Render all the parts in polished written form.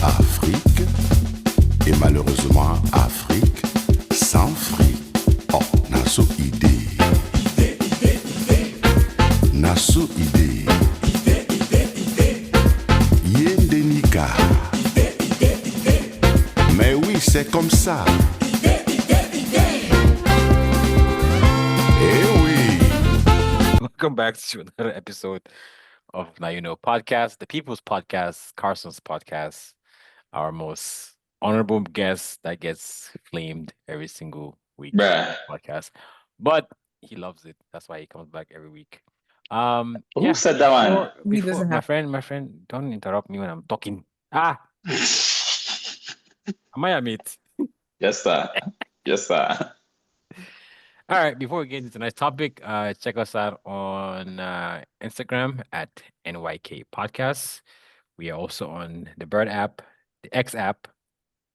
Afrique, et malheureusement Afrique sans fric. Oh, naso idée, naso idée, yendenika. Mais oui, c'est comme ça. Eh oui. Welcome back to another episode of Now You Know podcast, the People's Podcast, Carson's podcast, our most honorable guest that gets flamed every single week Bruh. podcast. But he loves it. That's why he comes back every week. Who Yeah, said that one? before doesn't have- my friend, don't interrupt me when I'm talking. Am I a mate? Yes, sir. Yes, sir. All right, before we get into tonight's topic, check us out on Instagram at NYK Podcasts. We are also on the Bird app, the X app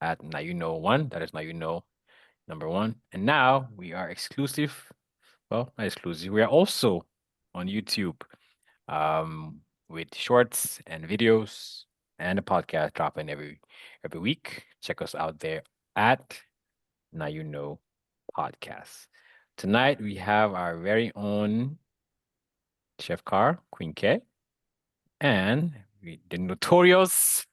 at Now You Know One. That is Now You Know number one. And now we are exclusive. Well, not exclusive. We are also on YouTube with shorts and videos and a podcast dropping every week. Check us out there at Now You Know Podcast. Tonight we have our very own Chef Car, Queen K, and the notorious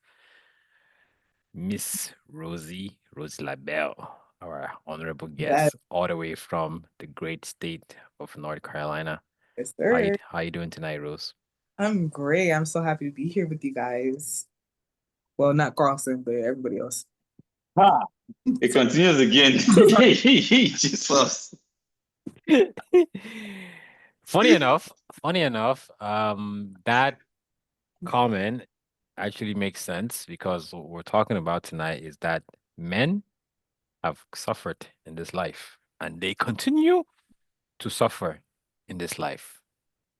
Miss Rosie Labelle, our honorable guest, all the way from the great state of North Carolina. Yes, sir. How you doing tonight, Rose? I'm great. I'm so happy to be here with you guys. Well, not Carlson, but everybody else. It continues again. Jesus. Funny enough, that comment actually makes sense because what we're talking about tonight is that men have suffered in this life and they continue to suffer in this life.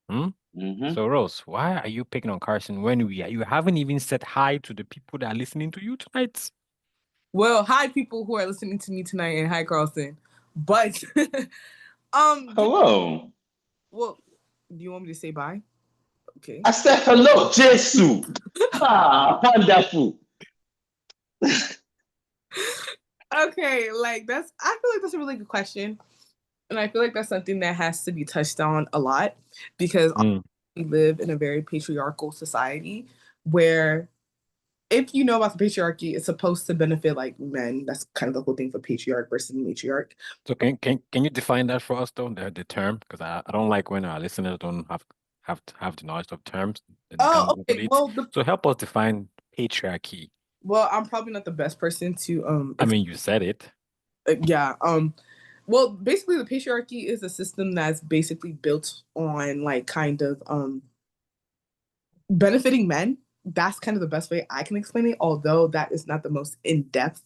Mhm. So, Rose, why are you picking on Carson when you haven't even said hi to the people that are listening to you tonight? Well, hi people who are listening to me tonight, and hi Carlson. But Hello. well, do you want me to say bye? Okay. I said hello, Jesus. Wonderful. Okay, like I feel like that's a really good question. And I feel like that's something that has to be touched on a lot because we live in a very patriarchal society where if you know about the patriarchy, it's supposed to benefit like men. That's kind of the whole thing for patriarch versus matriarch. So can you define that for us though, the term? Because I don't like when our listeners don't have the knowledge of terms. Oh, okay. Well, so help us define patriarchy. Well, I'm probably not the best person to I mean, you said it. Yeah. Well, basically the patriarchy is a system that's basically built on like kind of benefiting men. That's kind of the best way I can explain it, although that is not the most in-depth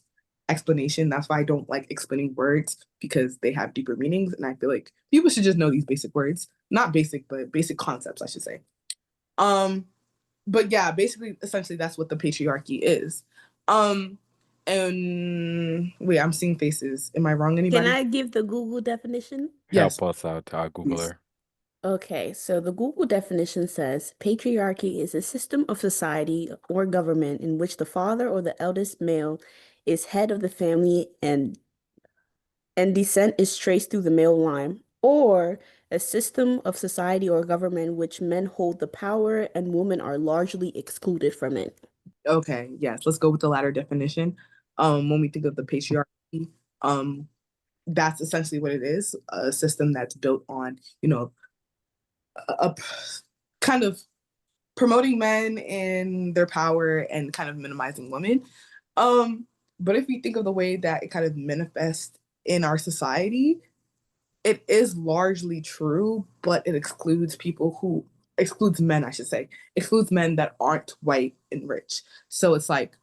explanation. That's why I don't like explaining words because they have deeper meanings. And I feel like people should just know these basic words. Not basic, but basic concepts, I should say. But yeah, basically, essentially that's what the patriarchy is. And wait, I'm seeing faces. Am I wrong, anybody? Can I give the Google definition? Yes. Help us out, our Googler. Okay, so the Google definition says patriarchy is a system of society or government in which the father or the eldest male is head of the family and descent is traced through the male line, or a system of society or government in which men hold the power and women are largely excluded from it. Okay, yes, let's go with the latter definition. When we think of the patriarchy, that's essentially what it is, a system that's built on, a kind of promoting men and their power and kind of minimizing women. But if we think of the way that it kind of manifests in our society, it is largely true, but it excludes men, I should say, excludes men that aren't white and rich. So it's like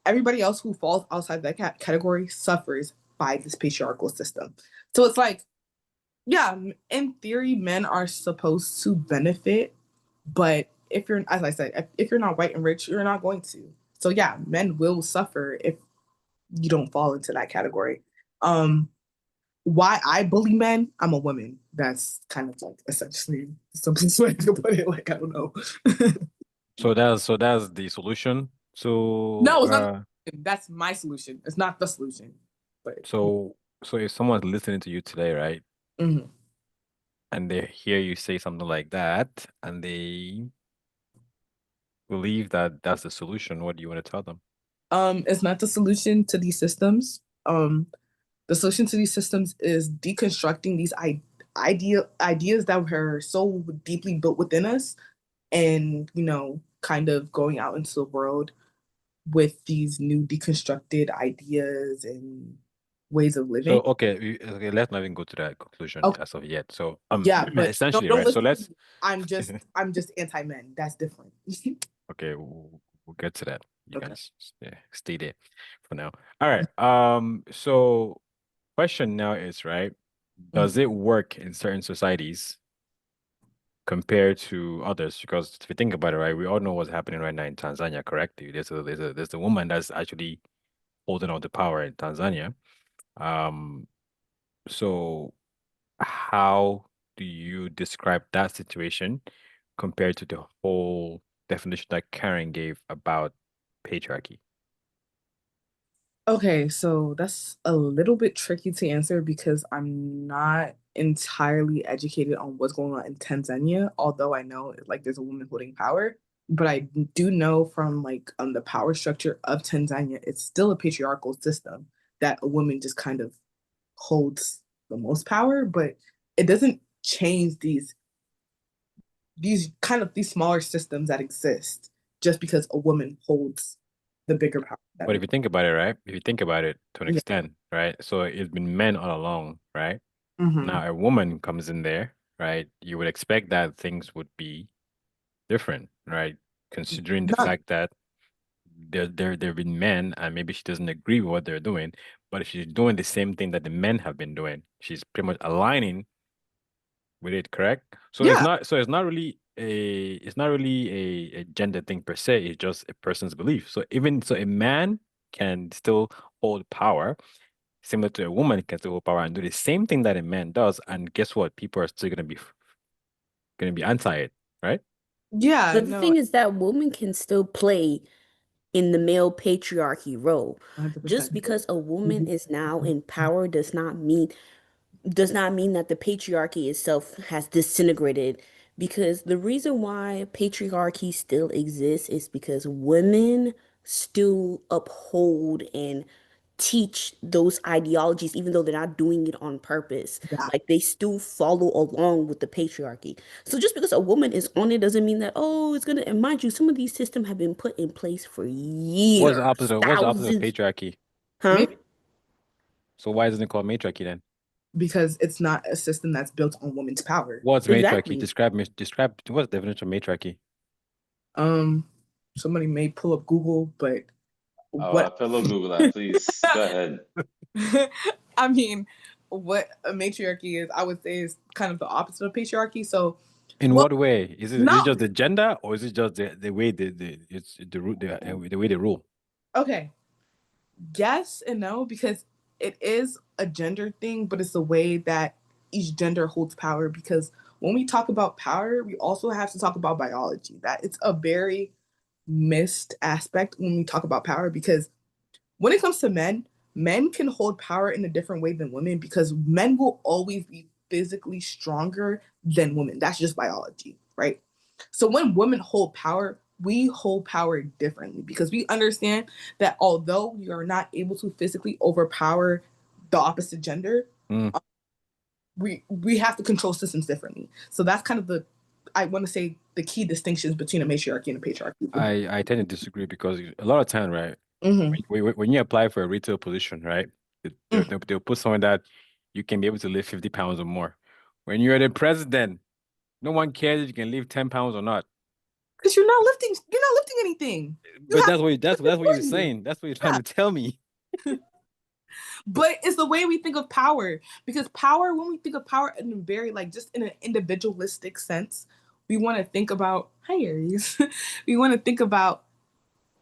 everybody else who falls outside that category suffers by this patriarchal system. So it's like, yeah, in theory, men are supposed to benefit, but if you're, as I said, if you're not white and rich, you're not going to. So yeah, men will suffer if you don't fall into that category. Why I bully men? I'm a woman. That's kind of like essentially the simplest way to put it. Like, I don't know. So that's the solution. So No, it's not. That's my solution. It's not the solution. But so if someone's listening to you today, right, Mhm. and they hear you say something like that, and they believe that that's the solution, what do you want to tell them? It's not the solution to these systems. The solution to these systems is deconstructing these ideas that were so deeply built within us, and kind of going out into the world with these new deconstructed ideas and ways of living. So okay, let's not even go to that conclusion Okay, as of yet. So yeah, but no, essentially, don't right? So listen to let's me. I'm just anti-men. That's different. okay, we'll get to that. You Okay. guys stay there for now. All right. So question now is, right, does it work in certain societies compared to others? Because if you think about it, right, we all know what's happening right now in Tanzania, correct? There's a woman that's actually holding on to power in Tanzania. Um, so how do you describe that situation compared to the whole definition that Karen gave about patriarchy? Okay, so that's a little bit tricky to answer because I'm not entirely educated on what's going on in Tanzania, although I know like there's a woman holding power. But I do know from like the power structure of Tanzania, it's still a patriarchal system that a woman just kind of holds the most power, but it doesn't change these smaller systems that exist just because a woman holds the bigger power. But if you think about it, right? If you think about it to an Yeah. extent, right? So it's been men all along, right? Mhm. Now a woman comes in there, right? You would expect that things would be different, right? Considering the Not fact that there've been men and maybe she doesn't agree with what they're doing, but if she's doing the same thing that the men have been doing, she's pretty much aligning with it, correct? So Yeah. it's not really a gender thing per se, it's just a person's belief. So even so a man can still hold power, similar to a woman can still hold power and do the same thing that a man does, and guess what? People are still gonna be anti it, right? Yeah, But the no, thing is that women can still play in the male patriarchy role. 100%. Just because a woman Mhm. is now in power does not mean that the patriarchy itself has disintegrated, because the reason why patriarchy still exists is because women still uphold and teach those ideologies even though they're not doing it on purpose. Yeah. Like they still follow along with the patriarchy. So just because a woman is on it doesn't mean that, oh, it's gonna, and mind you, some of these systems have been put in place for years, What's the opposite of thousands, patriarchy? huh? Maybe So why isn't it called matriarchy then? because it's not a system that's built on women's power. What's matriarchy? Exactly. Describe what's the definition of matriarchy? Um, Somebody may pull up Google, but what Fellow Googler, please go ahead. I mean, what a matriarchy is, I would say, is kind of the opposite of patriarchy. So, In well, what way? Is it no, just the gender, or is it just the way it's the way they rule? okay, yes and no, because it is a gender thing, but it's the way that each gender holds power. Because when we talk about power, we also have to talk about biology. That it's a very missed aspect when we talk about power, because when it comes to men, men can hold power in a different way than women because men will always be physically stronger than women. That's just biology, right? So when women hold power, we hold power differently because we understand that although we are not able to physically overpower the opposite gender, Mm. we have to control systems differently. So that's kind of I want to say the key distinctions between a matriarchy and a patriarchy. I tend to disagree because a lot of time, right? Mm-hmm. When you apply for a retail position, right? Mm-hmm. They'll put someone that you can be able to lift 50 pounds or more. When you're the president, no one cares if you can lift 10 pounds or not. Because you're not lifting anything. You But have that's what you're to. saying. That's what you're trying Yeah. to tell me. But it's the way we think of power. Because power, when we think of power in a very like just in an individualistic sense, we want to think about hi Aries. We want to think about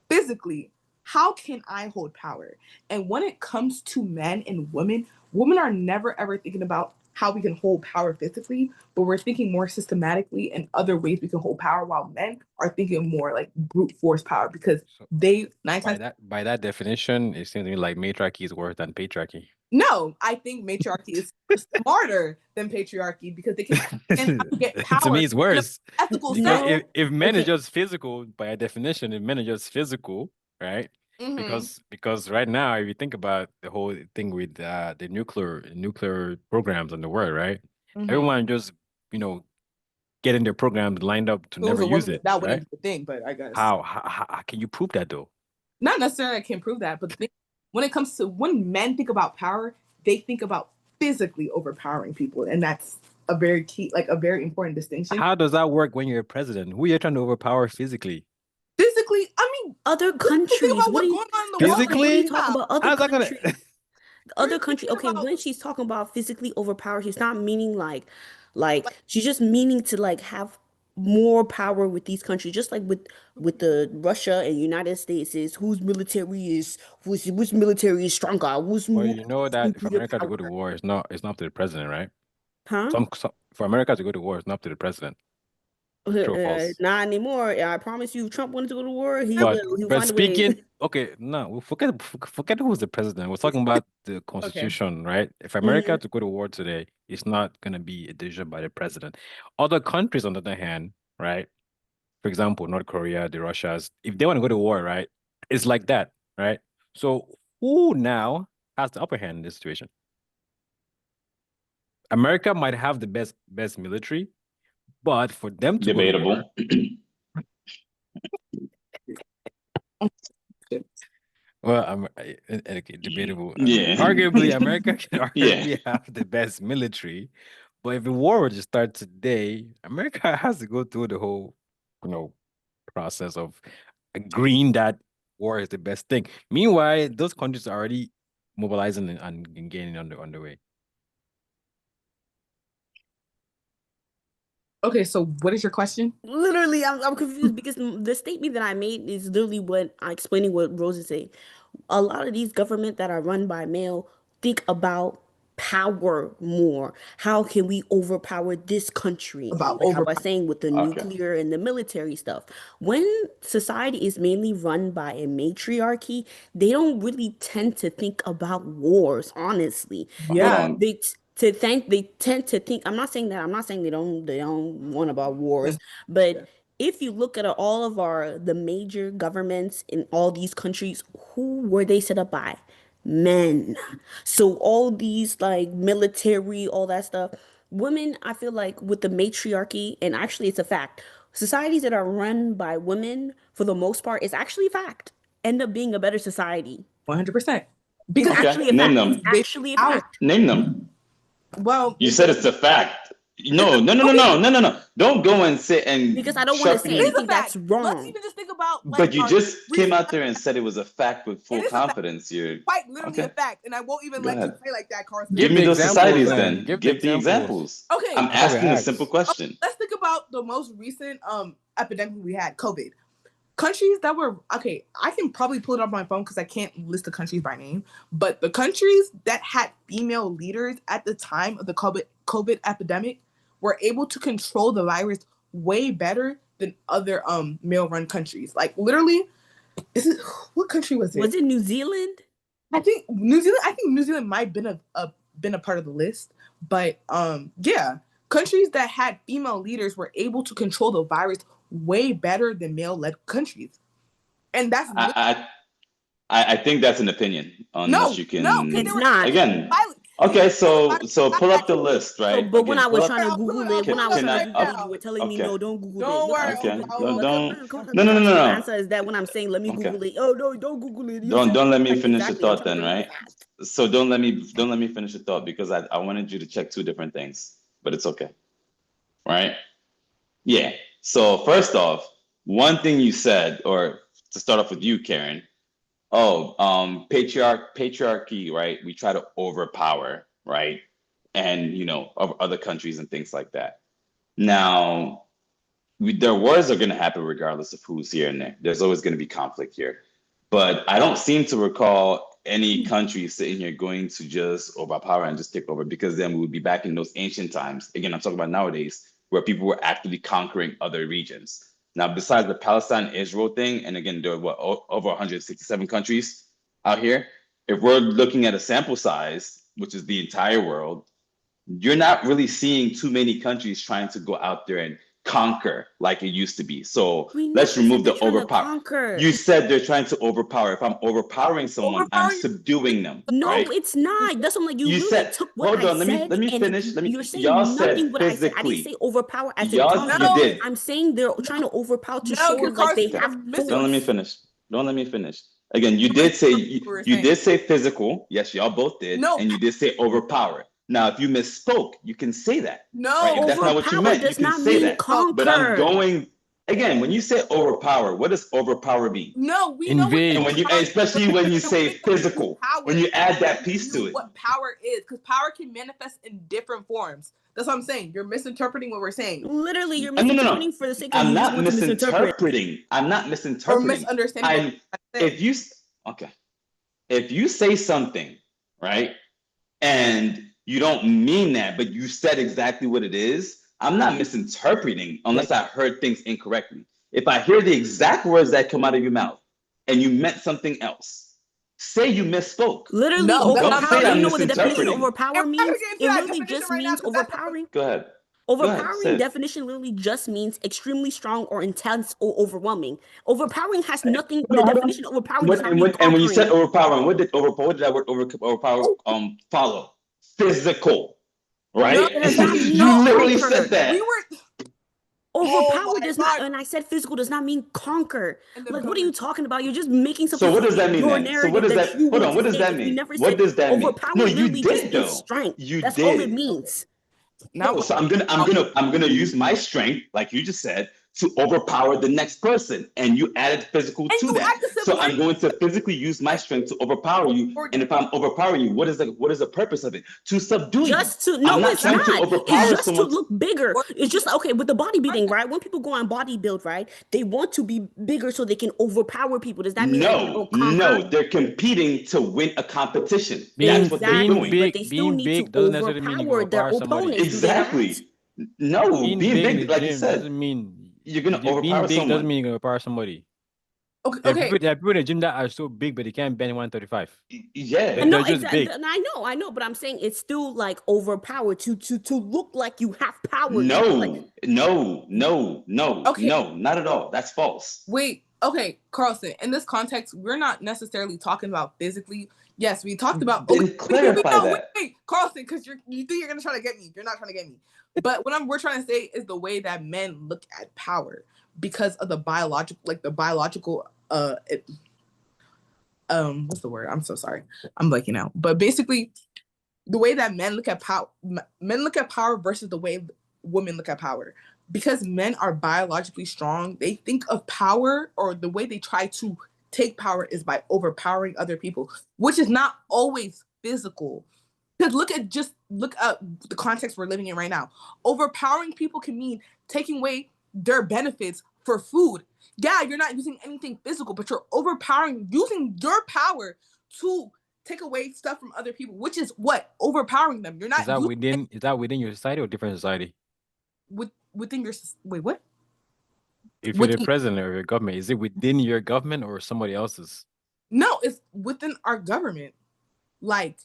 physically, how can I hold power? And when it comes to men and women, women are never ever thinking about how we can hold power physically, but we're thinking more systematically and other ways we can hold power, while men are thinking more like brute force power, because So they nine by times. that definition, it seems to me like matriarchy is worse than patriarchy. No, I think matriarchy is smarter than patriarchy because they can understand how to get To power me, it's in a worse ethical because sense. No, if men are okay. just physical, by definition, if men are just physical, right? Mhm. Because right now, if you think about the whole thing with the nuclear programs in the world, right? Mhm. Everyone just getting their programs lined up to If it was never a use woman, it, that right? wouldn't be the thing, but I guess How can you prove that though? not necessarily I can prove that, but the thing, when it comes to when men think about power, they think about physically overpowering people, and that's a very key, like a very important distinction. How does that work when you're a president? Who you're trying to overpower physically? Physically, I mean, Other think countries. about What what's are you going on in the world. physically? What are you Physically? talking about? Other How's that gonna? countries. Other You're country. thinking Okay, about when she's talking about physically overpower, she's not meaning like like she's just meaning to like have more power with these countries, just like with the Russia and United States is whose military is stronger, Well, who you know has that for nuclear America to go to power, war, it's not up to the president, right? huh? For America to go to war, it's not up to the president. True or false? Not anymore. I promise you, if Trump wanted to go to war, he But will. He'll but find a way. speaking, okay, no, we forget who's the president. We're talking about the okay, Constitution, right? If Mhm. America to go to war today, it's not gonna be a decision by the president. Other countries, on the other hand, right? For example, North Korea, the Russias, if they want to go to war, right? It's like that, right? So who now has the upper hand in this situation? America might have the best military, but for them to go to war, Debatable. well, okay, debatable. Yeah. Arguably, America can Yeah. arguably have the best military, but if the war were to start today, America has to go through the whole, you know, process of agreeing that war is the best thing. Meanwhile, those countries are already mobilizing and gaining underway. okay. So, what is your question? Literally, I'm confused because the statement that I made is literally what I'm explaining what Rose is saying. A lot of these government that are run by male think about power more. How can we overpower this country? About Like how I over. was saying with the Okay. nuclear and the military stuff. When society is mainly run by a matriarchy, they don't really tend to think about wars, honestly. Hold Yeah, on. They tend to think, I'm not saying they don't want about wars, but if you look at all of the major governments in all these countries, who were they set up by? Men. So all these like military, all that stuff, women, I feel like with the matriarchy, and actually it's a fact, societies that are run by women for the most part, is actually a fact, end up being a better society. 100%. It's Because Okay. actually a Name fact. It's them. actually a out. fact. Name them. Well, You said it's a fact. No, It's a- no, no, no, okay. no, no, no, no. Don't go and sit Because and I don't want to shut say your. It is a anything that's fact. Let's wrong. even just think about like But you just came recent. out there and said it was a fact with full It is a fact. confidence. You're Quite literally a okay. fact, and I won't even Go let you ahead. say like that, Carson. Give Give me the those examples societies then. then. Give the Give the examples. examples. Okay, I'm That's what we asking a simple asked. question. let's think about the most recent epidemic we had, COVID. Countries that were okay, I can probably pull it up on my phone because I can't list the countries by name, but the countries that had female leaders at the time of the COVID epidemic were able to control the virus way better than other male run countries. Like literally, is it what country was it? Was it New Zealand? I think New Zealand. I think New Zealand might have been a part of the list, but yeah, countries that had female leaders were able to control the virus way better than male-led countries, and that's I think that's an opinion, unless no, you no, because can It's not. again. violent. Okay, I so pull up the list, So, right? but when Okay, I pull was up. trying to I'll pull Google it. I'll it, when pull I it was up Can trying I? to right Google it, now. you were telling me Okay, no, don't Google it. Don't Look how worry. okay. stupid. No, Look don't. how No, no, no, your no. answer is that when I'm saying let me Okay. Google it. Oh no, don't Google it. Don't let me Like, finish the exactly. I'm thought trying to then, give you right? facts. So don't let me finish the thought because I wanted you to check two different things, but it's okay, right? Yeah. So first off, one thing you said, or to start off with you, Karen. Oh, patriarchy, right? We try to overpower, right? And of other countries and things like that. Now, their wars are going to happen regardless of who's here and there. There's always going to be conflict here. But I don't seem to recall any country sitting here going to just overpower and just take over, because then we would be back in those ancient times. Again, I'm talking about nowadays, where people were actively conquering other regions. Now, besides the Palestine-Israel thing, and again, there are over 167 countries out here. If we're looking at a sample size, which is the entire world, you're not really seeing too many countries trying to go out there and conquer like it used to be. So We let's never remove said they're the trying to overpower. conquer. You said they're trying to overpower. If I'm overpowering someone, I'm Overpowering- subduing them. No, right? it's not. That's what I'm like. You You literally said, took what hold I on, said let me and finish. you're saying Y'all nothing said what I said. I didn't physically. say overpower as in Y'all, conquer. you did. I'm saying they're trying to overpower to No, show you're like they Carson, have you're missing- Don't let me force. finish. Don't let me finish. Again, you You're did say missing what we're you saying. did say physical. Yes, y'all both did. No. And you did say overpower. Now, if you misspoke, you can say that. No. Right? If that's not what you Overpower meant, you does can not say mean that. conquer. But I'm going again, when you say overpower, what does overpower mean? No, we Invade. And when you, especially when you say physical, Power. when you add that piece to it. What power is, because power can manifest in different forms. That's what I'm saying. You're misinterpreting what we're saying. Literally, you're No, no, no. misinterpreting for the sake of I'm you just not want to misinterpret. misinterpreting. I'm not Or misinterpreting. misunderstanding what I'm saying. If you okay, if you say something, right, and you don't mean that, but you said exactly what it is, I'm not misinterpreting unless I heard things incorrectly. If I hear the exact words that come out of your mouth and you meant something else, say you misspoke. Literally, No, that's Don't not say overpower. I'm You know what the definition of misinterpreting. overpower We're not means? gonna get into It that literally definition just right now, means 'cause that's- overpowering. Go ahead. Overpowering sis. definition literally just means extremely strong or intense or overwhelming. Overpowering has nothing. The Hold on. definition of overpowering does not mean And when you said conquering. overpowering, what did that word overpower follow? Physical, right? It does not mean You literally conquer. said that. We were Overpower my does not, God. and I said physical does not mean conquer. And then Like, what are you talking about? You're just making So something what does that fit mean your then? So what narrative does that that? you Hold want on. to What does say, that 'cause we mean? never What said does that mean? overpower No, you literally just did means though. strength. You That's all it did. means. now No, so I'm gonna use my strength, like you just said, to overpower the next person, and you added physical And to you that. add the So I'm similarity. going to physically use my strength to overpower you. And if I'm overpowering you, what is the purpose of it? To subdue you. Just to no, I'm not it's trying not. to It's overpower just to someone. look bigger. It's just okay with the bodybuilding, right? When people go on bodybuild, right, they want to be bigger so they can overpower people. Does that mean like they don't conquer? No, they're competing to win a competition. Being That's what they're Exactly, doing. but they still being need to big doesn't necessarily mean you can overpower their overpower somebody. opponents. Do they not? Exactly. No, Being being big in big, the like you gym said, doesn't mean you're gonna being overpower big doesn't someone. mean you can overpower somebody. Okay, There are okay. people in the gym that are so big, but they can't bend 135. Yeah. No, They're just exactly. big. I know, but I'm saying it's still like overpower to look like you have power. To look like, No, Okay. no, not at all. That's false. Wait, okay, Carlson. In this context, we're not necessarily talking about physically. Yes, we talked about. Then clarify that. Wait, Carlson, because you think you're gonna try to get me. You're not trying to get me. But what we're trying to say is the way that men look at power because of the biological. What's the word? I'm so sorry. I'm blanking out. But basically, the way that men look at power versus the way women look at power. Because men are biologically strong, they think of power, or the way they try to take power is by overpowering other people, which is not always physical. Because look at the context we're living in right now. Overpowering people can mean taking away their benefits for food. Yeah, you're not using anything physical, but you're using your power to take away stuff from other people, which is what? Overpowering them. You're not Is that within your society or different society? within your wait, what? If you're the president of your government, is it within your government or somebody else's? No, it's within our government. Like,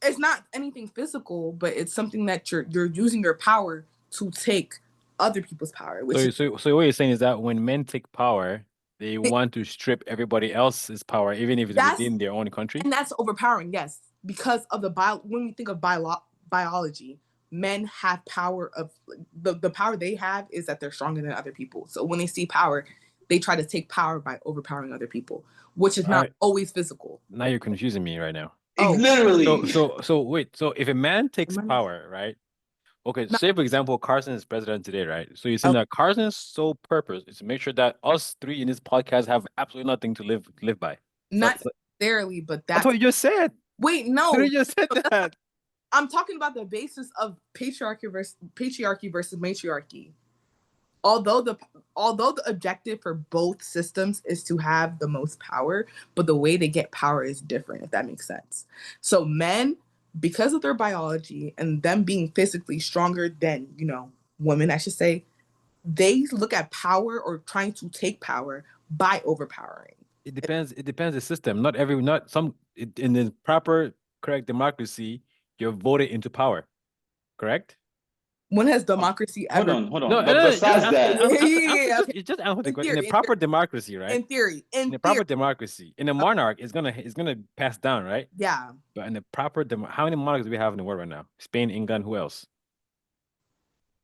it's not anything physical, but it's something that you're using your power to take other people's power. So what you're saying is that when men take power, they want to strip everybody else's power, even if it's within their own country. And that's overpowering, yes, because of when we think of biology, men have power of the power they have is that they're stronger than other people. So when they see power, they try to take power by overpowering other people, which is not always physical. Now you're confusing me right now. Oh, literally. So wait. So if a man takes power, right? Okay, say for example, Carson is president today, right? So you're saying that Carson's sole purpose is to make sure that us three in this podcast have absolutely nothing to live by. Not necessarily, but that's what you just said. Wait, no. You just said that. I'm talking about the basis of patriarchy versus matriarchy. although the objective for both systems is to have the most power, but the way they get power is different, if that makes sense. So men, because of their biology and them being physically stronger than, women, I should say, they look at power or trying to take power by overpowering. It depends the system. In the proper, correct democracy, you're voted into power, correct? When has democracy Hold ever? on. No, But besides that, Okay. just answer the question. In a theory, proper democracy, right? In theory, In a proper democracy, in a monarch, it's gonna pass down, right? yeah, But in a proper how many monarchs do we have in the world right now? Spain, England, who else?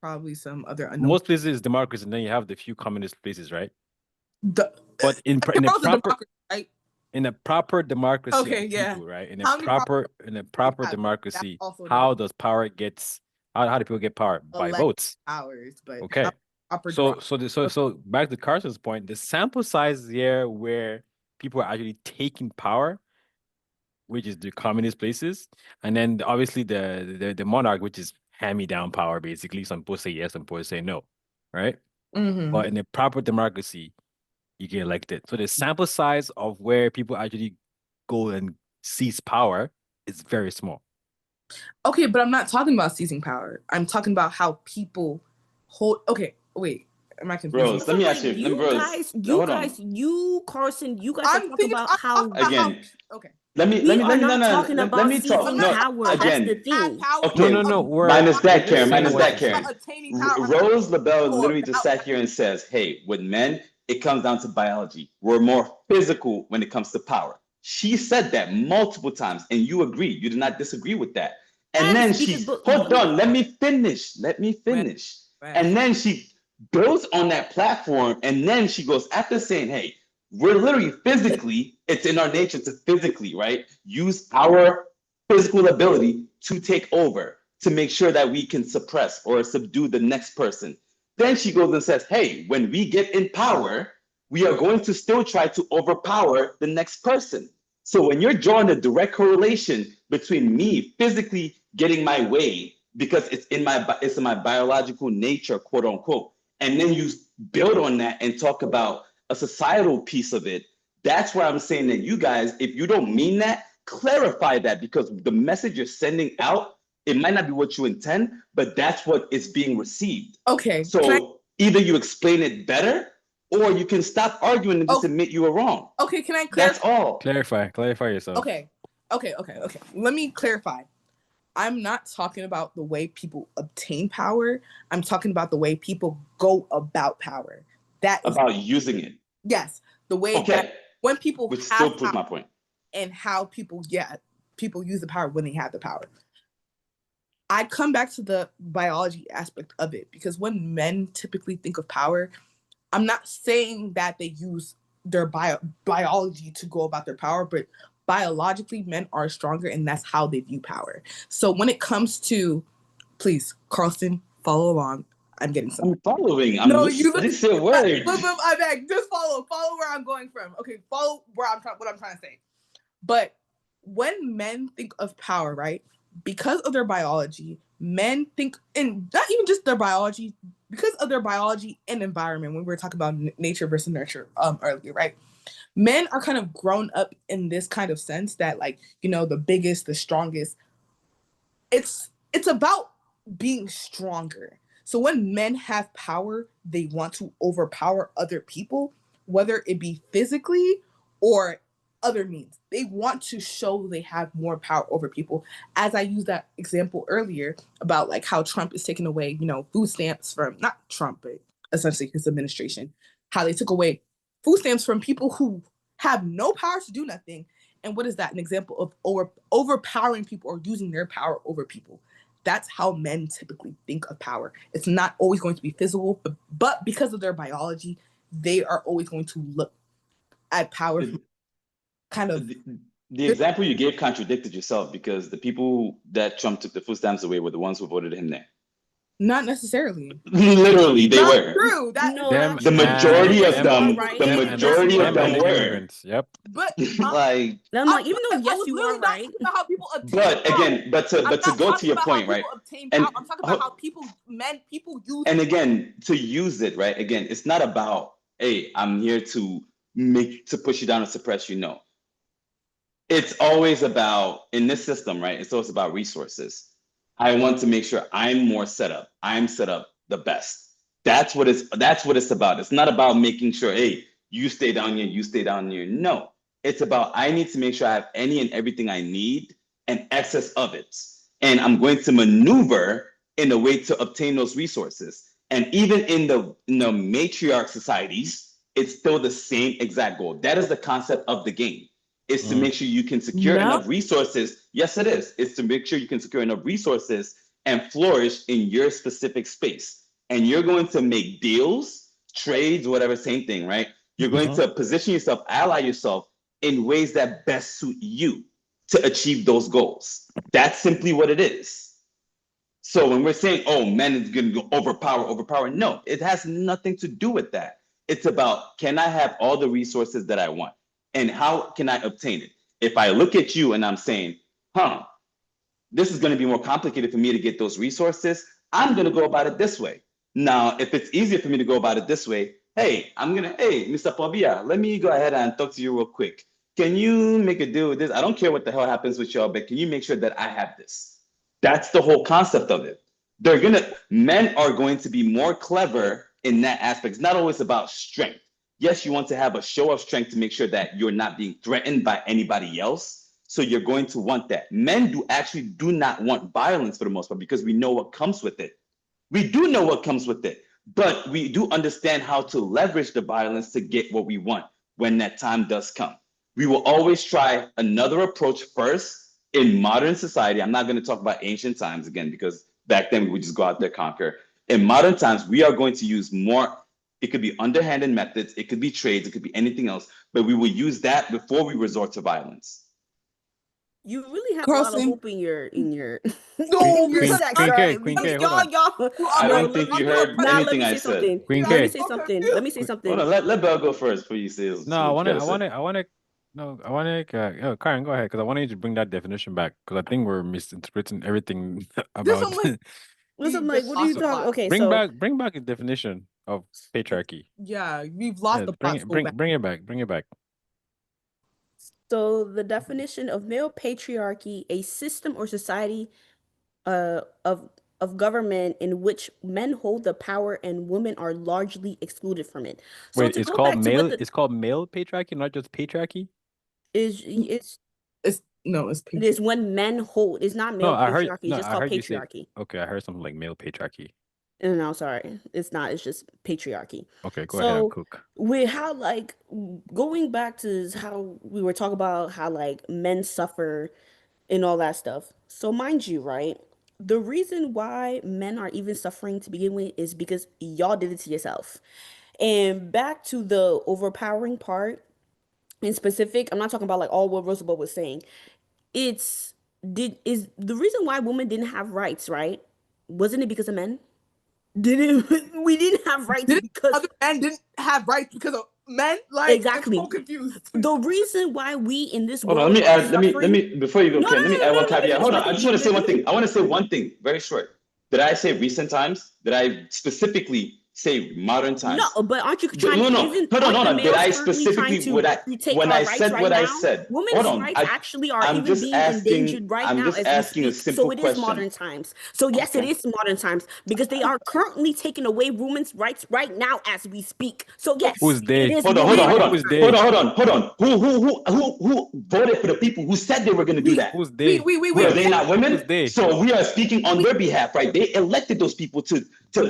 probably some other unknown. Most places is democracy, and then you have the few communist places, right? But in a proper right? In a proper democracy, Okay, yeah. people, right? In How a many proper have? democracy, That's also how does power gets? How do people get power? By elect votes. powers, but Okay. proper So back to Carson's point, the sample size there where people are actually taking power, which is the communist places, and then obviously the monarch, which is hand-me-down power, basically. Some people say yes, some people say no, right? Mhm. But in a proper democracy, you get elected. So the sample size of where people actually go and seize power is very small. Okay, but I'm not talking about seizing power. I'm talking about how people hold. Okay, wait. Am I confused? Rose, let me ask you. Carson, you guys I'm are talking thinking about how Again. Okay. Let me talking about let me talk. seizing No, power. again. That's the thing. Okay. No. Minus that, Karen. Minus that, Karen. Attaining power. Rose LaBelle literally just sat here and says, "Hey, with men, it comes down to biology. We're more physical when it comes to power." She said that multiple times, and you agreed. You did not disagree with that. And then hold on. Let me finish. And then she builds on that platform, and then she goes after saying, "Hey, we're literally physically, it's in our nature to physically, right? Use our physical ability to take over, to make sure that we can suppress or subdue the next person." Then she goes and says, "Hey, when we get in power, we are going to still try to overpower the next person." So when you're drawing a direct correlation between me physically getting my way because it's in my biological nature, quote unquote, and then you build on that and talk about a societal piece of it, that's where I'm saying that you guys, if you don't mean that, clarify that, because the message you're sending out, it might not be what you intend, but that's what is being received. Okay. So either you explain it better, or you can stop arguing and just admit you were wrong. Okay, can I clarify? That's all. Clarify yourself. Okay. Let me clarify. I'm not talking about the way people obtain power. I'm talking about the way people go about power. That is about using it. Yes, the way that when people which have still proves my point. And how people use the power when they have the power. I come back to the biology aspect of it, because when men typically think of power, I'm not saying that they use their biology to go about their power, but biologically men are stronger, and that's how they view power. So when it comes to, please, Carlson, follow along. I'm getting some. I'm following. I'm listening to your words. I beg, just follow where I'm going from. Okay, follow what I'm trying to say. But when men think of power, right, because of their biology, men think, and not even just their biology, because of their biology and environment, when we were talking about nature versus nurture earlier, right? Men are kind of grown up in this kind of sense that, like, the biggest, the strongest. It's about being stronger. So when men have power, they want to overpower other people, whether it be physically or other means. They want to show they have more power over people. As I used that example earlier about like how Trump is taking away, food stamps from, not Trump, but essentially his administration, how they took away food stamps from people who have no power to do nothing. And what is that? An example of overpowering people or using their power over people. That's how men typically think of power. It's not always going to be physical, but because of their biology, they are always going to look at power kind of. The example you gave contradicted yourself, because the people that Trump took the food stamps away were the ones who voted him there. Not necessarily. Literally, they Not were. true. That No, Them The majority of yes, you are them, right. the and majority yes, of you are them right. were. immigrants. Yep. but Like, I'm like, even though I yes, was you literally are not right. talking about how people obtain but power. again, but to I'm not go to talking your about point, how right? people obtain And power. I'm talking about how people use and again, to use it, right? Again, it's not about, hey, I'm here to push you down and suppress you. No, it's always about, in this system, right? It's always about resources. I want to make sure I'm more set up. I'm set up the best. That's what it's about. It's not about making sure, hey, you stay down here, you stay down here. No, it's about, I need to make sure I have any and everything I need and excess of it. And I'm going to maneuver in a way to obtain those resources. And even in the matriarch societies, it's still the same exact goal. That is the concept of the game, is to make sure you can secure No. enough resources. Yes, it is. It's to make sure you can secure enough resources and flourish in your specific space. And you're going to make deals, trades, whatever, same thing, right? You're going to position yourself, ally yourself in ways that best suit you to achieve those goals. That's simply what it is. So when we're saying, oh, men is going to go overpower, no, it has nothing to do with that. It's about, can I have all the resources that I want? And how can I obtain it? If I look at you and I'm saying, this is going to be more complicated for me to get those resources, I'm going to go about it this way. Now, if it's easier for me to go about it this way, hey, Mr. Povia, let me go ahead and talk to you real quick. Can you make a deal with this? I don't care what the hell happens with y'all, but can you make sure that I have this? That's the whole concept of it. Men are going to be more clever in that aspect. It's not always about strength. Yes, you want to have a show of strength to make sure that you're not being threatened by anybody else. So you're going to want that. Men do not want violence for the most part, because we know what comes with it. We do know what comes with it, but we do understand how to leverage the violence to get what we want when that time does come. We will always try another approach first in modern society. I'm not going to talk about ancient times again, because back then we would just go out there, conquer. In modern times, we are going to use more. It could be underhanded methods, it could be trades, it could be anything else, but we will use that before we resort to violence. You really have a lot of Carlson. hope in your No, your because sex, Queen K, right? Queen Because K, hold on. y'all. I No, don't think you heard nah, let anything me I say said. something. Queen Let me K. say something. Let me say something. Hold on, let Belle go first before you say. No, I want to. Karen, go ahead, because I want you to bring that definition back, because I think we're misinterpreting everything about. only- Listen, like, what are you talking? Okay, bring so back a definition of patriarchy. Yeah, we've lost the plot. Bring it back. So the definition of male patriarchy, a system or society of government in which men hold the power and women are largely excluded from it. So Wait, to it's go called back to male. what It's called male patriarchy, not just patriarchy. it's It's when men hold. It's not male patriarchy. It's just I called heard you say. patriarchy. Okay, I heard something like male patriarchy. No, sorry, it's not. It's just patriarchy. Okay, go ahead and cook. With how, like, going back to how we were talking about how, like, men suffer and all that stuff. So mind you, right? The reason why men are even suffering to begin with is because y'all did it to yourself. And back to the overpowering part in specific, I'm not talking about like all what Roosevelt was saying. Is the reason why women didn't have rights, right? Wasn't it because of men? We didn't have rights because other men didn't have rights because of men? Like, exactly. I'm so confused. The reason why we in this Hold world on, let me suffering. before you go, Ken, let me add one let me caveat. finish Hold my on, I thing. just want to say one thing. I want to say one thing, very short. Did I say recent times? Did I specifically say modern times? No, but aren't you trying? No. Hold on. Did I specifically take when our I rights said right what I now? said? Women's Hold on, rights actually are I'm even just being asking. endangered right I'm now just as asking we a speak. simple So it is question. modern times. So yes, it is modern times because they are currently taking away women's rights right now as we speak. So yes, Who's they? it is Hold on. Who's they? Hold on. Who voted for the people who said they were going to do that? Who's they? Were they not women? Who's they? So we are speaking on their behalf, right? They elected those people to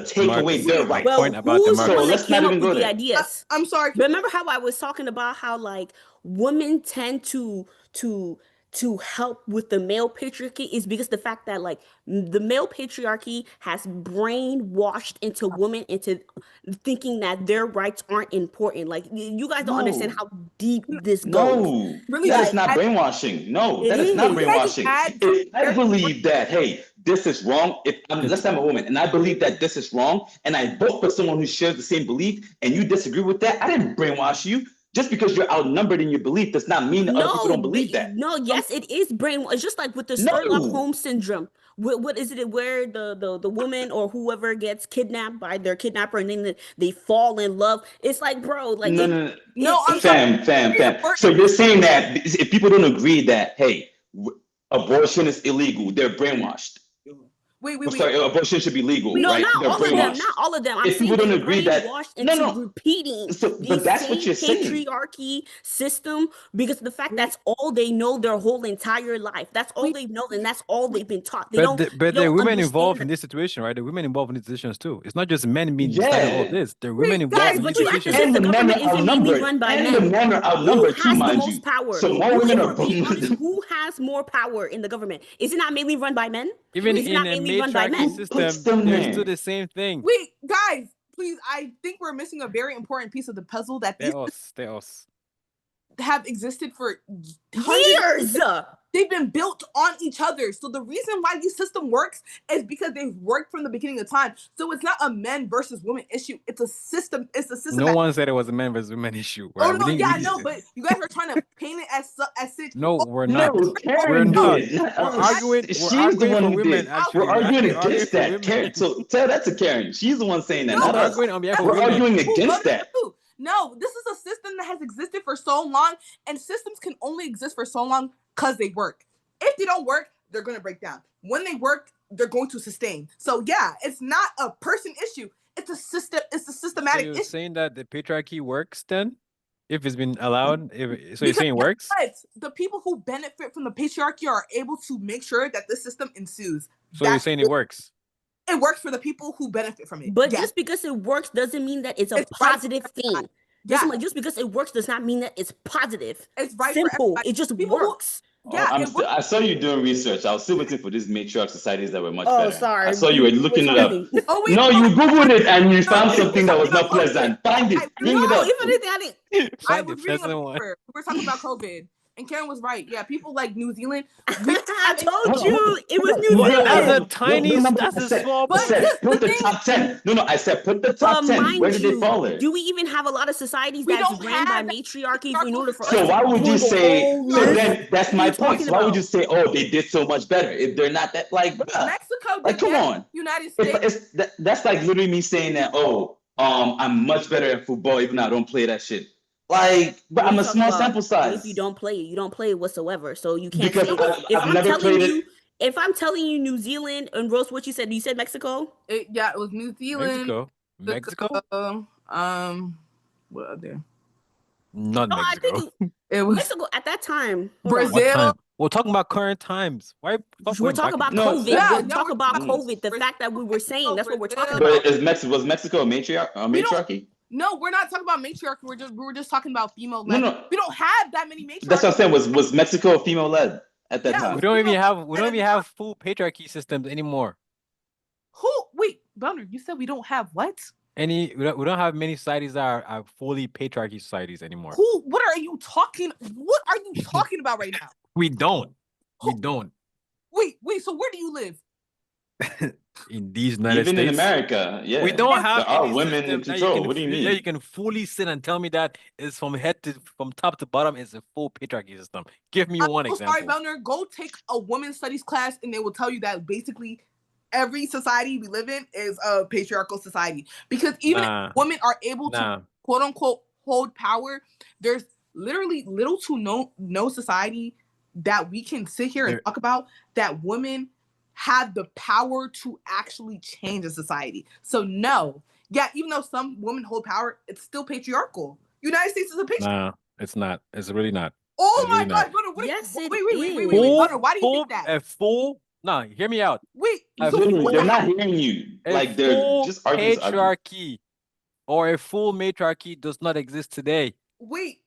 take away their rights. Well, point about who's the democracy. one that let's not came up even with go the there. ideas? I'm sorry. Remember how I was talking about how, like, women tend to help with the male patriarchy is because the fact that, like, the male patriarchy has brainwashed into women into thinking that their rights aren't important. Like, you guys don't understand how deep this goes. No, Really, that Like, is not brainwashing. No, it that is not is. brainwashing. Add- I believe that, hey, this is wrong, let's say I'm a woman and I believe that this is wrong, and I vote for someone who shares the same belief, and you disagree with that, I didn't brainwash you. Just because you're outnumbered in your belief does not mean that other people don't believe that. No, yes, it is brainwash. It's just like with the No. Sherlock Holmes syndrome. What is it where the woman or whoever gets kidnapped by their kidnapper and then they fall in love? It's like, bro, like No, fam. So you're saying that if people don't agree that, hey, abortion is illegal, they're brainwashed. Wait. Sorry, abortion should be legal, No, right? not They're all of them. brainwashed. Not all of them. I'm If saying people don't they're agree that brainwashed into repeating but that's what you're saying. patriarchy system because of the fact that's all they know their whole entire life. That's all they know, and that's all they've been taught. They But there are women involved in understand. this situation, right? The women involved in these decisions too. It's not just men being deciding all this. There are women involved guys, in But these you have to decisions. say And the the men government are isn't mainly outnumbered. run by And men. the men are Who outnumbered too, has the mind most you. power? So more women are Be honest, who has more power in the government? Is it not mainly run by men? Even Is it in not a mainly run by matriarchy men? Who puts system, them there's there? still the same thing. Wait, guys, please. I think we're missing a very important piece of the puzzle that these They us. have existed for hundreds. Years. They've been built on each other. So the reason why this system works is because they've worked from the beginning of time. So it's not a men versus women issue. It's a system. It's a system. No one said it was a men versus women issue. Oh Right? no, yeah, no, but you guys are trying to paint it as such. No, we're not. No, Karen We're not. did. Not We're us. arguing. She's We're arguing the one for who women. did. Actually, We're arguing actually arguing against for that, women. Karen. So tell that to Karen. She's the one saying that, No, not We're us. arguing on behalf of We're women. arguing against that. No, this is a system that has existed for so long, and systems can only exist for so long because they work. If they don't work, they're going to break down. When they work, they're going to sustain. So yeah, it's not a person issue. It's a system. It's a systematic So you're issue. saying that the patriarchy works then? If it's been allowed? So you're Because saying it works? the people who benefit from the patriarchy are able to make sure that this system ensues. So you're saying it works? It works for the people who benefit from it. But Yes. just because it works doesn't mean that it's a It's right positive for thing. Yeah. Just because it works does not mean that it's positive. It's right for Simple. everybody. It just People who- works. Yeah, Oh, it works. I saw you doing research. I was still waiting for these matriarch societies that were much Oh, better. sorry. I saw you were looking it up. Oh wait, No, you Googled it and you found we something were that was talking not about pleasant. Find it. Bring it No, up. if anything, I didn't. I Find the was reading a pleasant one. paper. We were talking about COVID, and Karen was right. Yeah, people like New Zealand. I told Hold on, you it was New What- That's a Zealand. tiny, No, that's I a said- small I said, point. put the the thing- top 10. No, I said put the top 10. Mind Where did they you, fall there? do we even have a lot of societies We that's don't ran by have that matriarchies in order for us So to why would bring you a say, whole so list? then that's What are my you point. talking So why would about? you say, oh, they did so much better if they're not that, like, bruh, Mexico did like, come that. on. United States. That's like literally me saying that, oh, I'm much better at football even though I don't play that shit. Like, but What are I'm you a talking small about? sample What if size. you don't play it? You don't play it whatsoever. So you can't Because say if I've I'm never telling played you, it. if I'm telling you New Zealand and Rose, what you said Mexico? It was New Zealand. Mexico? What other? Not No, I Mexico. think It was Mexico at that time. Hold on. What Brazil. time? We're talking about current times. Why? We're talking about No, COVID. yeah, We're talking about Mm. COVID. The fact that we were saying that's what we're talking Brazil. about. But was Mexico a matriarchy? No, we're not talking about matriarchy. We were just talking about female No, led. no. We don't have that many matriarchies. That's what I'm saying. Was Mexico female led at that Yeah, time? We don't even have full patriarchy systems anymore. Wait, Bonner, you said we don't have what? We don't have many societies that are fully patriarchy societies anymore. What are you talking about right now? We don't. We don't. Wait, so where do you live? In these United Even States, in America, yeah. we don't have There are any women in system that control. What do you mean? that you can fully sit and tell me that is from top to bottom is a full patriarchy system. Give me one I'm so example. sorry, Bonner. Go take a women's studies class, and they will tell you that basically every society we live in is a patriarchal society. Because even if women are able to quote unquote hold power, there's literally little to no society that we can sit here and talk about that women have the power to actually change a society. So no, yeah, even though some women hold power, it's still patriarchal. United States is a patriarchal. No, it's not. It's really not. Oh It's my really God, not. Bonner, Yes, it wait, is. Bonner, why do you think that? No, hear me out. Wait, A so full- They're not hearing you. A Like they're full just arguing. patriarchy or a full matriarchy does not exist today. wait,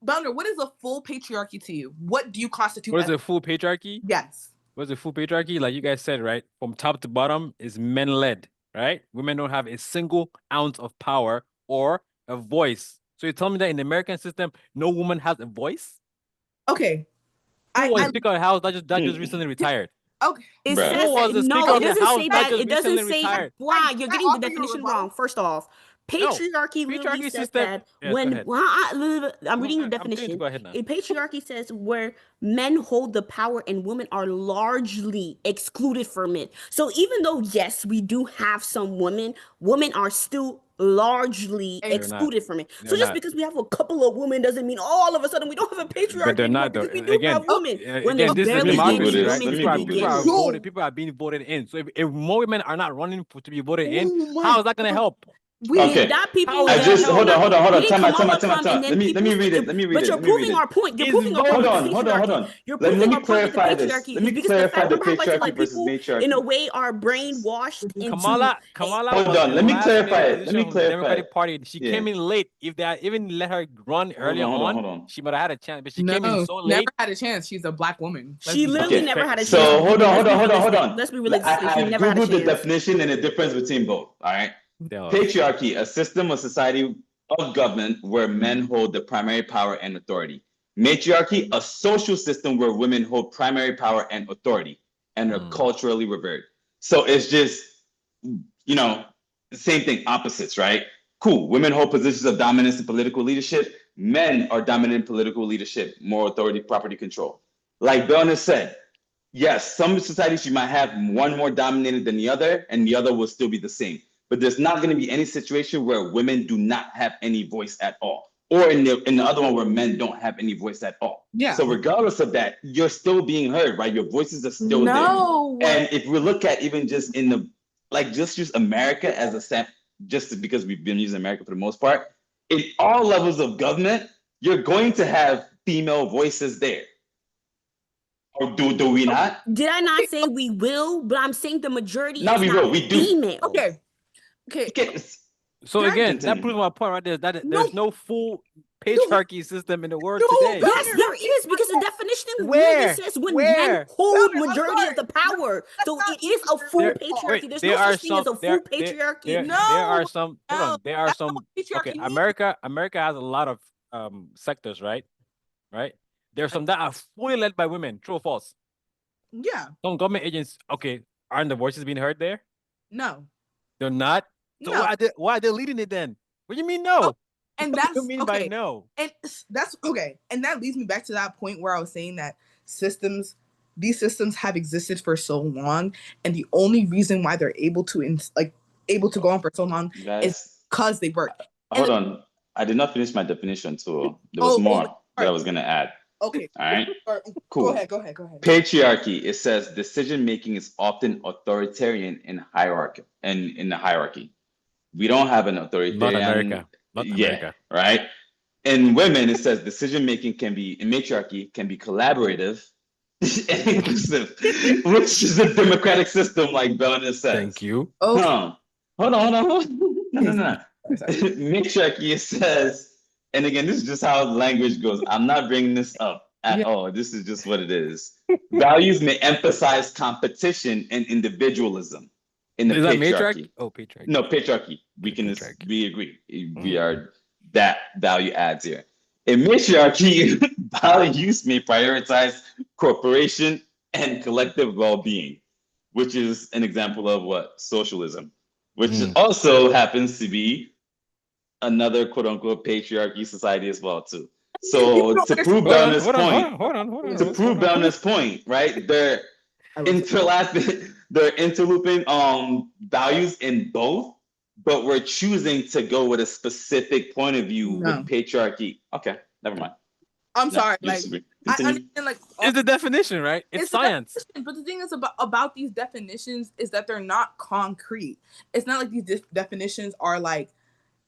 Bonner, what is a full patriarchy to you? What do you constitute? What is a full patriarchy? Yes. What is a full patriarchy? Like you guys said, right? From top to bottom is men led, right? Women don't have a single ounce of power or a voice. So you tell me that in the American system, no woman has a voice? Okay. Who was Speaker of the House that just recently retired? Okay. It Bruh. says Who was that, the no, Speaker it of the doesn't House say that that. just It doesn't recently say. retired? Why Can you're I getting the offer you a definition rebuttal? wrong. First off, No. patriarchy literally Patriarchy says system. that Yes, go when ahead. I'm reading the I'm telling you to definition. go ahead now. A patriarchy says where men hold the power and women are largely excluded from it. So even though yes, we do have some women are still largely They're not. excluded from it. So They're just not. because we have a couple of women doesn't mean all of a sudden we don't have a But patriarchy they're anymore not though. because we do Again, have women. When again, there's this is barely Let me Google any this. women Let to me begin Google this. with. voted. People are being voted in. So if more women are not running to be voted in, Oh my how is that going to God. help? We Okay. That people How I is that that just people help? hold on. you didn't Time out. come and then Let me people read it. Let me read but it. you're Let me read proving it. our point. You're Is proving our point voted. with the Hold on. patriarchy. You're Let proving me our point with the clarify this. patriarchy Let is me because the fact clarify the remember how I said like patriarchy versus people in a matriarchy. way are brainwashed into Kamala Hold was on. the Let me last clarify male it. Let position me from the clarify Democratic it. Party. She Yeah. came in late. If they had even let her run earlier Hold on, on. she might have had a chance. But she came in No, so never late. had a chance. She's a black woman. Let's she be literally Okay. never had a She chance. So hold on. Let's be realistic. She I've never had a Googled the chance. definition and the difference between both. All right. Tell us. Patriarchy, a system of society of government where men hold the primary power and authority. Matriarchy, a social system where women hold primary power and authority and are culturally revered. So it's just, the same thing, opposites, right? Cool. Women hold positions of dominance in political leadership. Men are dominant in political leadership, more authority, property control. Like Belna said, yes, some societies you might have one more dominated than the other, and the other will still be the same. But there's not going to be any situation where women do not have any voice at all, or in the other one where men don't have any voice at all. Yeah. So regardless of that, you're still being heard, right? Your voices are still No. there. And if we look at even just in the just use America as a sample, just because we've been using America for the most part, in all levels of government, you're going to have female voices there. Or do we not? Did I not say we will? But I'm saying the majority No, is we not will. We do. female. Okay. So Can I- again, that proves my point right there. That No. there's no full patriarchy system in the world No, today. Yes, there is because the definition Where? literally says when Where? men hold I'm majority of the sorry. power. So not it is a full There- patriarchy. wait, There's there no are such thing as a some- full there- patriarchy. There No, are some. Hold no, on. There are that's not some. what patriarchy Okay, means. America has a lot of sectors, right? Right. There's some that are fully led by women. True or false? Yeah. Some government agents. Okay, aren't the voices being heard there? No. They're not. So No. why are they leading it then? What do you mean no? Oh, and What that's do you mean by okay. no? And that's okay. And that leads me back to that point where I was saying that these systems have existed for so long, and the only reason why they're able to go on for so long is Guys, because they work. hold on. I did not finish my definition, so there was Oh, more sorry. that I was going to add. Okay. All right. Cool. Cool. Go ahead. Patriarchy, it says decision making is often authoritarian in hierarchy and in the hierarchy. We don't have an authoritarian. Not yeah, America. right. In women, it says decision making in matriarchy can be collaborative and inclusive, which is a democratic system, like Belena says. Thank you. Okay. Hold on. No. Sorry. Matriarchy, it says, and again, this is just how language goes. I'm not bringing this up at all. This is just what it is. Values may emphasize competition and individualism in the Is that patriarchy. matriarchy? Oh, patriarchy. No, patriarchy. Patriarchy. We agree. We are that value adds here. In matriarchy, values may prioritize corporation and collective well-being, which is an example of what? Socialism, which also happens to be another quote-unquote patriarchy society as well, too. So to prove Belna's point, right? They're interlooping values in both, but we're choosing to go with a specific point of view with patriarchy. Okay, never mind. I'm sorry. You Like disagree. I Continue. understand. It's the definition, right? It's the science. definition, but the thing is about these definitions is that they're not concrete. It's not like these definitions are like,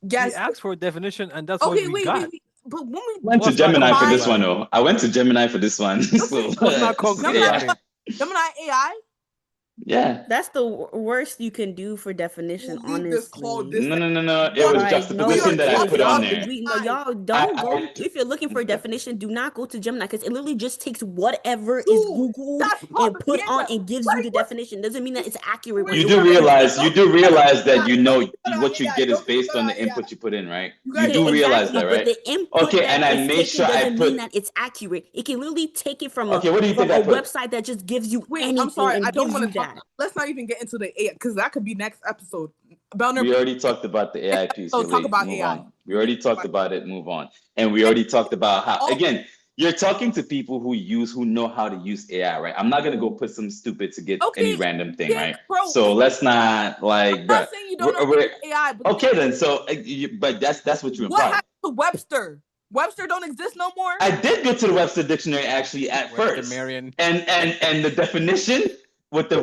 yes. We asked for a definition, and that's what we got. Wait. But when we Went to Gemini for this one, though. I went to Gemini for this one. So What's not concrete about it? Gemini AI. Yeah. That's the worst you can do for definition, We'll leave this call honestly. this. No. It was What? Like, juxtaposition no, that I it put is. on Y'all, there. y'all don't go. I- If you're looking for a definition, do not go to Gemini because it literally just takes whatever is Dude, Googled that's and put on propaganda. and gives Like, you the what? definition. Doesn't mean that it's accurate. When You the do word is- realize that you know Don't put that on what you AI. get is Don't put based that on on the AI. input you put in, right? You You guys- do realize exactly, that, but right? the input Okay, that and I is made taken sure I doesn't mean put. that it's accurate. It can literally take it from Okay, what do you from think I a put? website that just gives you Wait, anything I'm sorry. and I don't gives want you to talk. that. Let's not even get into the AI because that could be next episode. Belner, We already talked about the AI piece. so You're talk late. about Move AI. on. We already talked about it. Move on. And we already talked about how. Oh. Again, you're talking to people who know how to use AI, right? I'm not gonna go put some stupid to get any Okay, random thing, yeah, right? bro. So let's not like, I'm bruh. not saying you don't know we're- AI, but Okay, then. So, but that's what you what implied. happened to Webster? Webster don't exist no more. I did go to the Webster dictionary actually at Webster first, Marion. and the definition with the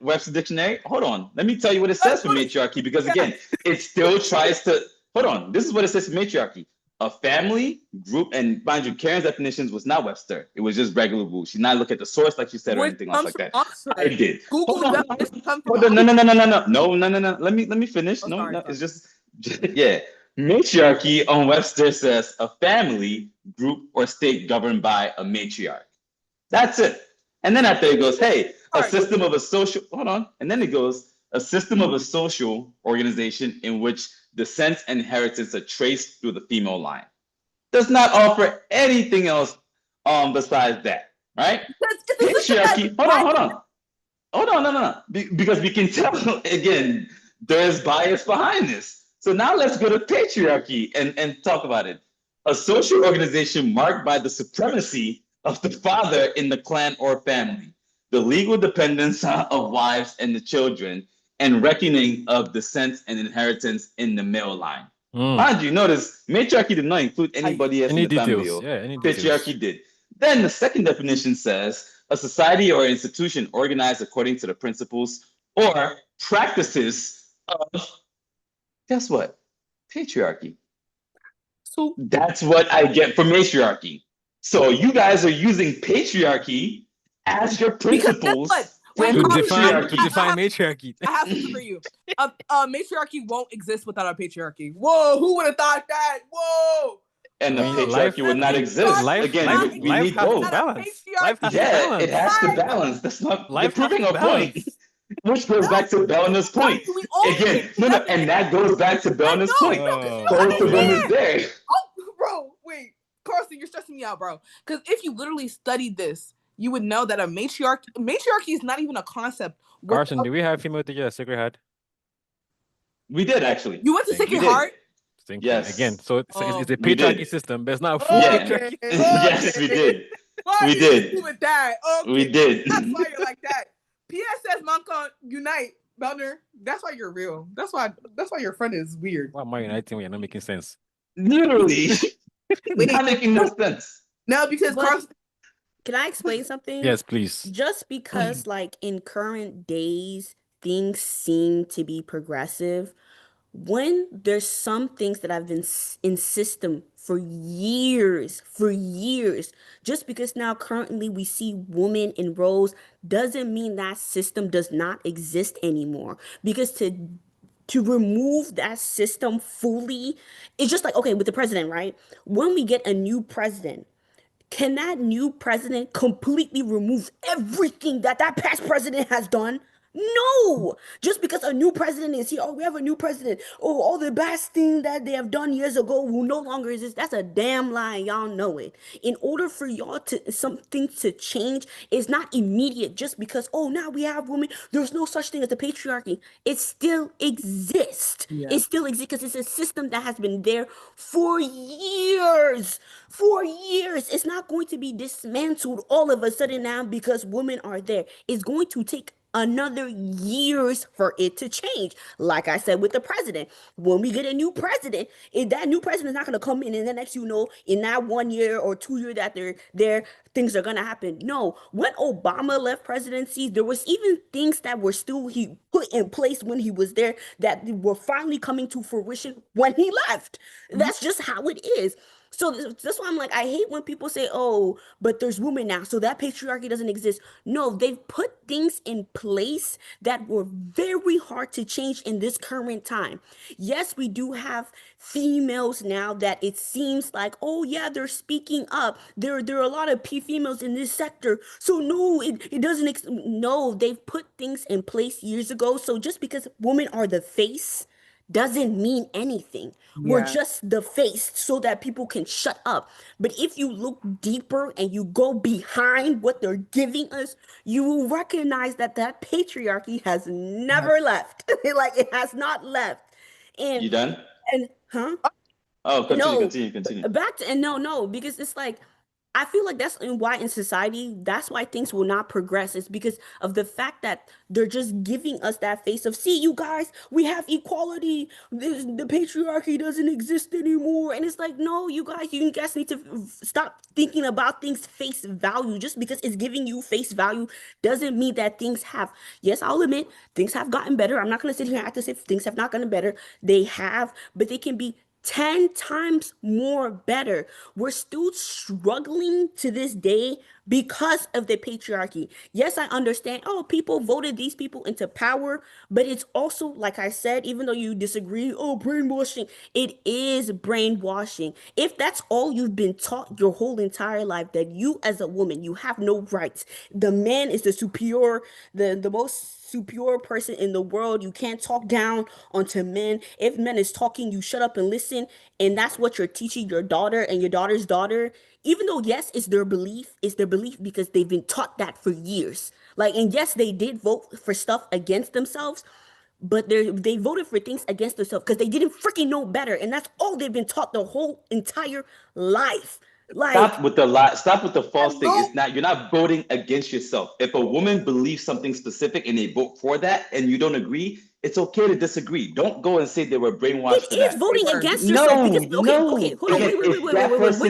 Webster dictionary. Hold on, let me tell you what it says for matriarchy, because again, it still tries to. Hold on, this is what it says for matriarchy: a family group, and mind you, Karen's definitions was not Webster; it was just regular rules. She did not look at the source like she said or Which anything else comes like from that. Oxford. I did. Google Hold on, definition comes from hold on, no. Let me finish. Oh, No, sorry, no, sorry. it's just yeah. Matriarchy on Webster says a family, group, or state governed by a matriarch. That's it. And then after it goes, hey, a Alright. system of a social, hold on. And then it goes, a system of a social organization in which descent and inheritance are traced through the female line. Does not offer anything else besides that, right? It's a system that- Patriarchy, hold on, no. Because we can tell, again, there's bias behind this. So now let's go to patriarchy and talk about it. A social organization marked by the supremacy of the father in the clan or family, the legal dependence of wives and the children, and reckoning of descent and inheritance in the male line. Mind you, notice matriarchy did not include anybody else Any in the family. details? oh. Yeah, any details. Patriarchy did. Then the second definition says a society or institution organized according to the principles or practices of, guess what? Patriarchy. So That's what I get from matriarchy. So you guys are using patriarchy as your principles for Wait, To matriarchy. define matriarchy. I have something for you. Matriarchy won't exist without our patriarchy. Whoa, who would have thought that? Whoa. And the I mean, patriarchy life- would not exist. Life, Again, life, we life need has both. to balance. Patriarchy. Life has to Yeah, balance. it has to balance. That's not. Life You're has proving to a point, balance. which goes back to Belna's point. We all Again, no, and that goes back to Belna's know, point. Oh, Both of them is man. there. bro, wait. Carson, you're stressing me out, bro. Because if you literally studied this, you would know that a matriarchy is not even a concept. Carson, do we have female teacher at Sacred Heart? We did actually. You went to Thank Sacred you. Heart? Thank you. Yes. Again, so it's a We did. patriarchy system, but it's not a full Yeah. patriarchy. Yes, we did. Why We are you did. with that? Okay. We did. That's why you're like that. PSS Monka Unite, Belner. That's why you're real. That's why your friend is weird. Why am I uniting when you're not making sense? Literally. Wait. Not making no sense. No, because But- Carson. Can I explain something? Yes, please. Just because, like, in current days, things seem to be progressive, when there's some things that have been in system for years, just because now currently we see women in roles doesn't mean that system does not exist anymore. Because to remove that system fully, it's just like, okay, with the president, right? When we get a new president, can that new president completely remove everything that past president has done? No, just because a new president is here, oh, we have a new president. Oh, all the bad things that they have done years ago will no longer exist. That's a damn lie. Y'all know it. In order for y'all to something to change, it's not immediate just because, oh, now we have women. There's no such thing as a patriarchy. It still exists. Yeah. It still exists because it's a system that has been there for years. For years. It's not going to be dismantled all of a sudden now because women are there. It's going to take another years for it to change. Like I said with the president, when we get a new president, that new president is not going to come in and the next in that 1 year or 2 years that they're there, things are going to happen. No, when Obama left presidency, there was even things that were still he put in place when he was there that were finally coming to fruition when he left. That's just how it is. So that's why I'm like, I hate when people say, oh, but there's women now, so that patriarchy doesn't exist. No, they've put things in place that were very hard to change in this current time. Yes, we do have females now that it seems like, oh yeah, they're speaking up. There are a lot of females in this sector. So no, it doesn't no, they've put things in place years ago. So just because women are the face doesn't mean anything. We're Yeah. just the face so that people can shut up. But if you look deeper and you go behind what they're giving us, you will recognize that that patriarchy has never left. Like it has not left. And You done? and huh? Oh, No, continue. back to and no, because it's like I feel like that's why in society, that's why things will not progress. It's because of the fact that they're just giving us that face of, see, you guys, we have equality. The patriarchy doesn't exist anymore. And it's like, no, you guys need to stop thinking about things face value. Just because it's giving you face value doesn't mean that things have, yes, I'll admit, things have gotten better. I'm not going to sit here and act as if things have not gotten better. They have, but they can be 10 times more better. We're still struggling to this day because of the patriarchy. Yes, I understand. Oh, people voted these people into power, but it's also, like I said, even though you disagree, oh, brainwashing, it is brainwashing. If that's all you've been taught your whole entire life, that you as a woman, you have no rights. The man is the superior, the most superior person in the world. You can't talk down onto men. If men is talking, you shut up and listen. And that's what you're teaching your daughter and your daughter's daughter. Even though, yes, it's their belief because they've been taught that for years. Like, and yes, they did vote for stuff against themselves, but they voted for things against themselves because they didn't freaking know better. And that's all they've been taught their whole entire life. Like, Stop with the lie. Stop with the false thing. Hello? It's not. You're not voting against yourself. If a woman believes something specific and they vote for that, and you don't agree, it's okay to disagree. Don't go and say they were brainwashed it for is that. voting Word. against yourself No, because okay, no. hold on, Again, if that person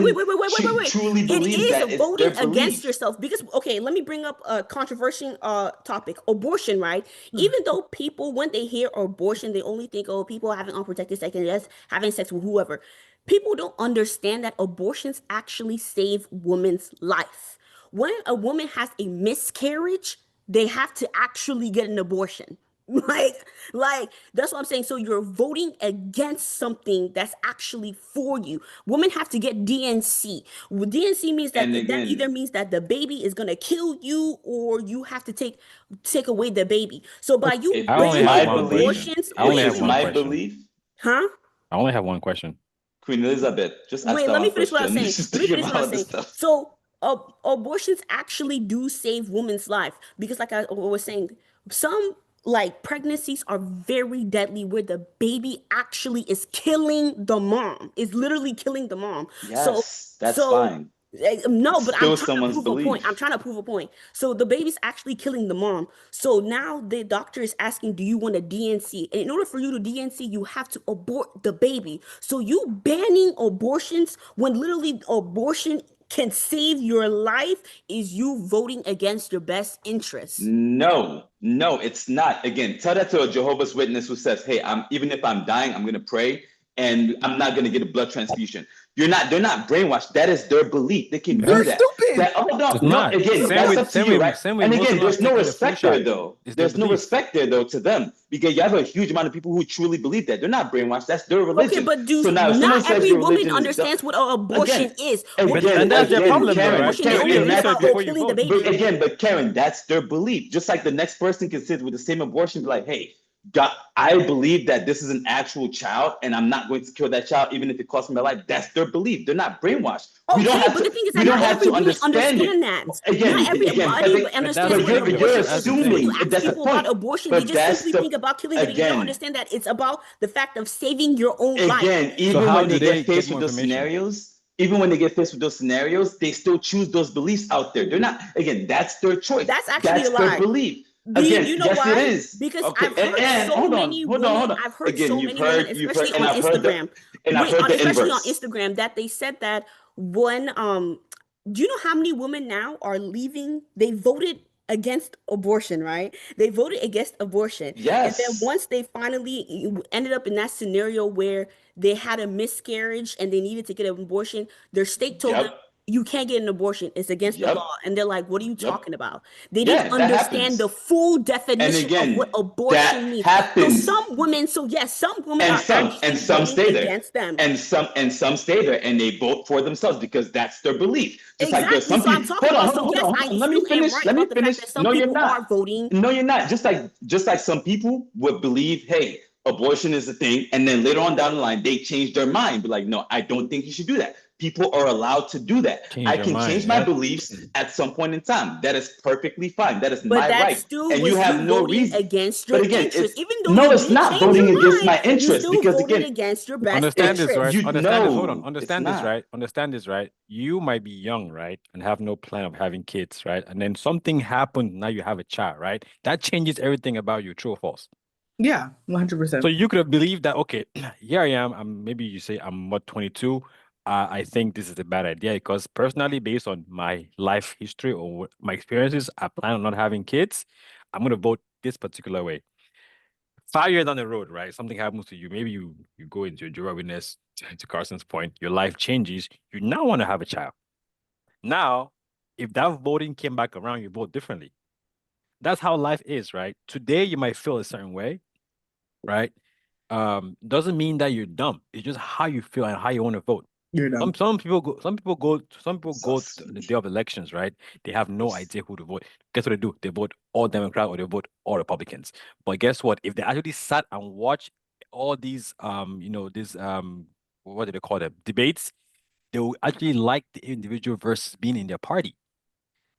wait. truly It believes is that, it's voting their against belief. yourself because okay, let me bring up a controversial topic, abortion, right? Even though people when they hear abortion, they only think, oh, people having unprotected sex and just having sex with whoever. People don't understand that abortions actually save women's life. When a woman has a miscarriage, they have to actually get an abortion. Like, like that's what I'm saying. So you're voting against something that's actually for you. Women have to get DNC. DNC means that And that either again, means that the baby is gonna kill you, or you have to take away the baby. So by you if I it's only have my banning one belief, question. abortions, I if only wait, have it's wait, one wait, my question. belief, huh? I only have one question. Queen Elizabeth, just ask Wait, that let me one finish what I was question. saying. Just Let me think finish what I about was other saying. stuff. So, abortions actually do save women's life because, like I was saying, some like pregnancies are very deadly where the baby actually is killing the mom. Is literally killing the mom. So, Yes, that's so fine. no, It's but I'm still trying to someone's prove a point. I'm belief. trying to prove a point. So the baby's actually killing the mom. So now the doctor is asking, do you want a DNC? And in order for you to DNC, you have to abort the baby. So you banning abortions when literally abortion can save your life is you voting against your best interests. No, no, it's not. Again, tell that to a Jehovah's Witness who says, "Hey, I'm even if I'm dying, I'm gonna pray, and I'm not gonna get a blood transfusion." They're not brainwashed. That is their belief. They can do You're that. stupid. That oh no, It's no. not. Again, Same that's with up to you, right? same with And Muslims again, there's no taking the flu respect there shot. though. It's their There's no belief. respect there though to them because you have a huge amount of people who truly believe that. They're not brainwashed. That's their Okay, religion. but do So now if someone not says every your woman religion is understands what an abortion again, is? But People and when that's they their hear again, the problem, word though, Karen, right? abortion, they Do Karen, only your and think that's research about, oh, before you killing the vote. baby. but Karen, that's their belief. Just like the next person can sit with the same abortion, be like, "Hey, God, I believe that this is an actual child, and I'm not going to kill that child, even if it costs me my life." That's their belief. They're not brainwashed. We don't Okay, have but the to. thing is We that don't not have every to woman understand it. understand that. Not Again, everybody But that's understands the what an but thing, though. you're abortion is. That's the Because when you thing. assuming ask that's the people about point. abortion, they But just that's simply think the about killing the baby. They don't again, understand that it's about the fact of saving your own life. So even how when do they they get get faced more with those information? scenarios, they still choose those beliefs out there. They're not, again, that's their choice. That's actually a That's their lie. belief. Do Again, you know yes, it why? is. Because Okay, and I've heard Again, so many women, you've especially heard, on Instagram. and I've Wait, heard the especially on inverse. Instagram, that they said that when do you know how many women now are leaving? They voted against abortion, right? They voted against abortion. And then Yes. once they finally ended up in that scenario where they had a miscarriage and they needed to get an abortion, their state told them, Yep. you can't get an abortion. It's against the law. Yep. And they're like, what are you Yep. talking about? They didn't Yeah, that understand the happens. full And definition of what again, abortion that means. So happens. some women, so yes, some women And are some actually stay voting there. against them. And some stay there and they vote for themselves because that's their belief. Just like there's Exactly. some So I'm people. talking Hold on, about, hold so on, hold yes, on, hold I on. Let me still am finish. right Let me about the fact finish. that some No, you're people are not. voting. No, you're not. Just like some people would believe, hey, abortion is a thing, and then later on down the line, they change their mind. Be like, no, I don't think you should do that. People are allowed to do that. Change I your can mind, change my yep. beliefs at some point in time. That is perfectly fine. That is But my that right. still And you was have you no voting reason. against But your again, interest. it's Even though no, you it's did not change voting your against mind, my you interest still because voted again, against your best Understand this, right? interest. you Understand this. Hold on. know it's Understand this, not. right? Understand this, right? You might be young, right? And have no plan of having kids, right? And then something happened, now you have a child, right? That changes everything about you, true or false. Yeah, So 100%. you could have believed that, okay, here I am. Maybe you say I'm what 22. I think this is a bad idea because personally, based on my life history or my experiences, I plan on not having kids. I'm gonna vote this particular way. 5 years down the road, right? Something happens to you. Maybe you go into a Jehovah's Witness. To Carson's point, your life changes. You now want to have a child. Now, if that voting came back around, you vote differently. That's how life is, right? Today you might feel a certain way, right? Doesn't mean that you're dumb. It's just how you feel and how you want to vote. You're dumb. Some people go to Sus. the day of elections, right? They have no idea who to vote. Guess what they do? They vote all Democrat or they vote all Republicans. But guess what? If they actually sat and watched all these what do they call them? Debates, they will actually like the individual versus being in their party.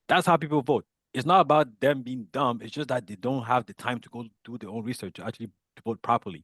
That's how people vote. It's not about them being dumb. It's just that they don't have the time to go do their own research to actually vote properly.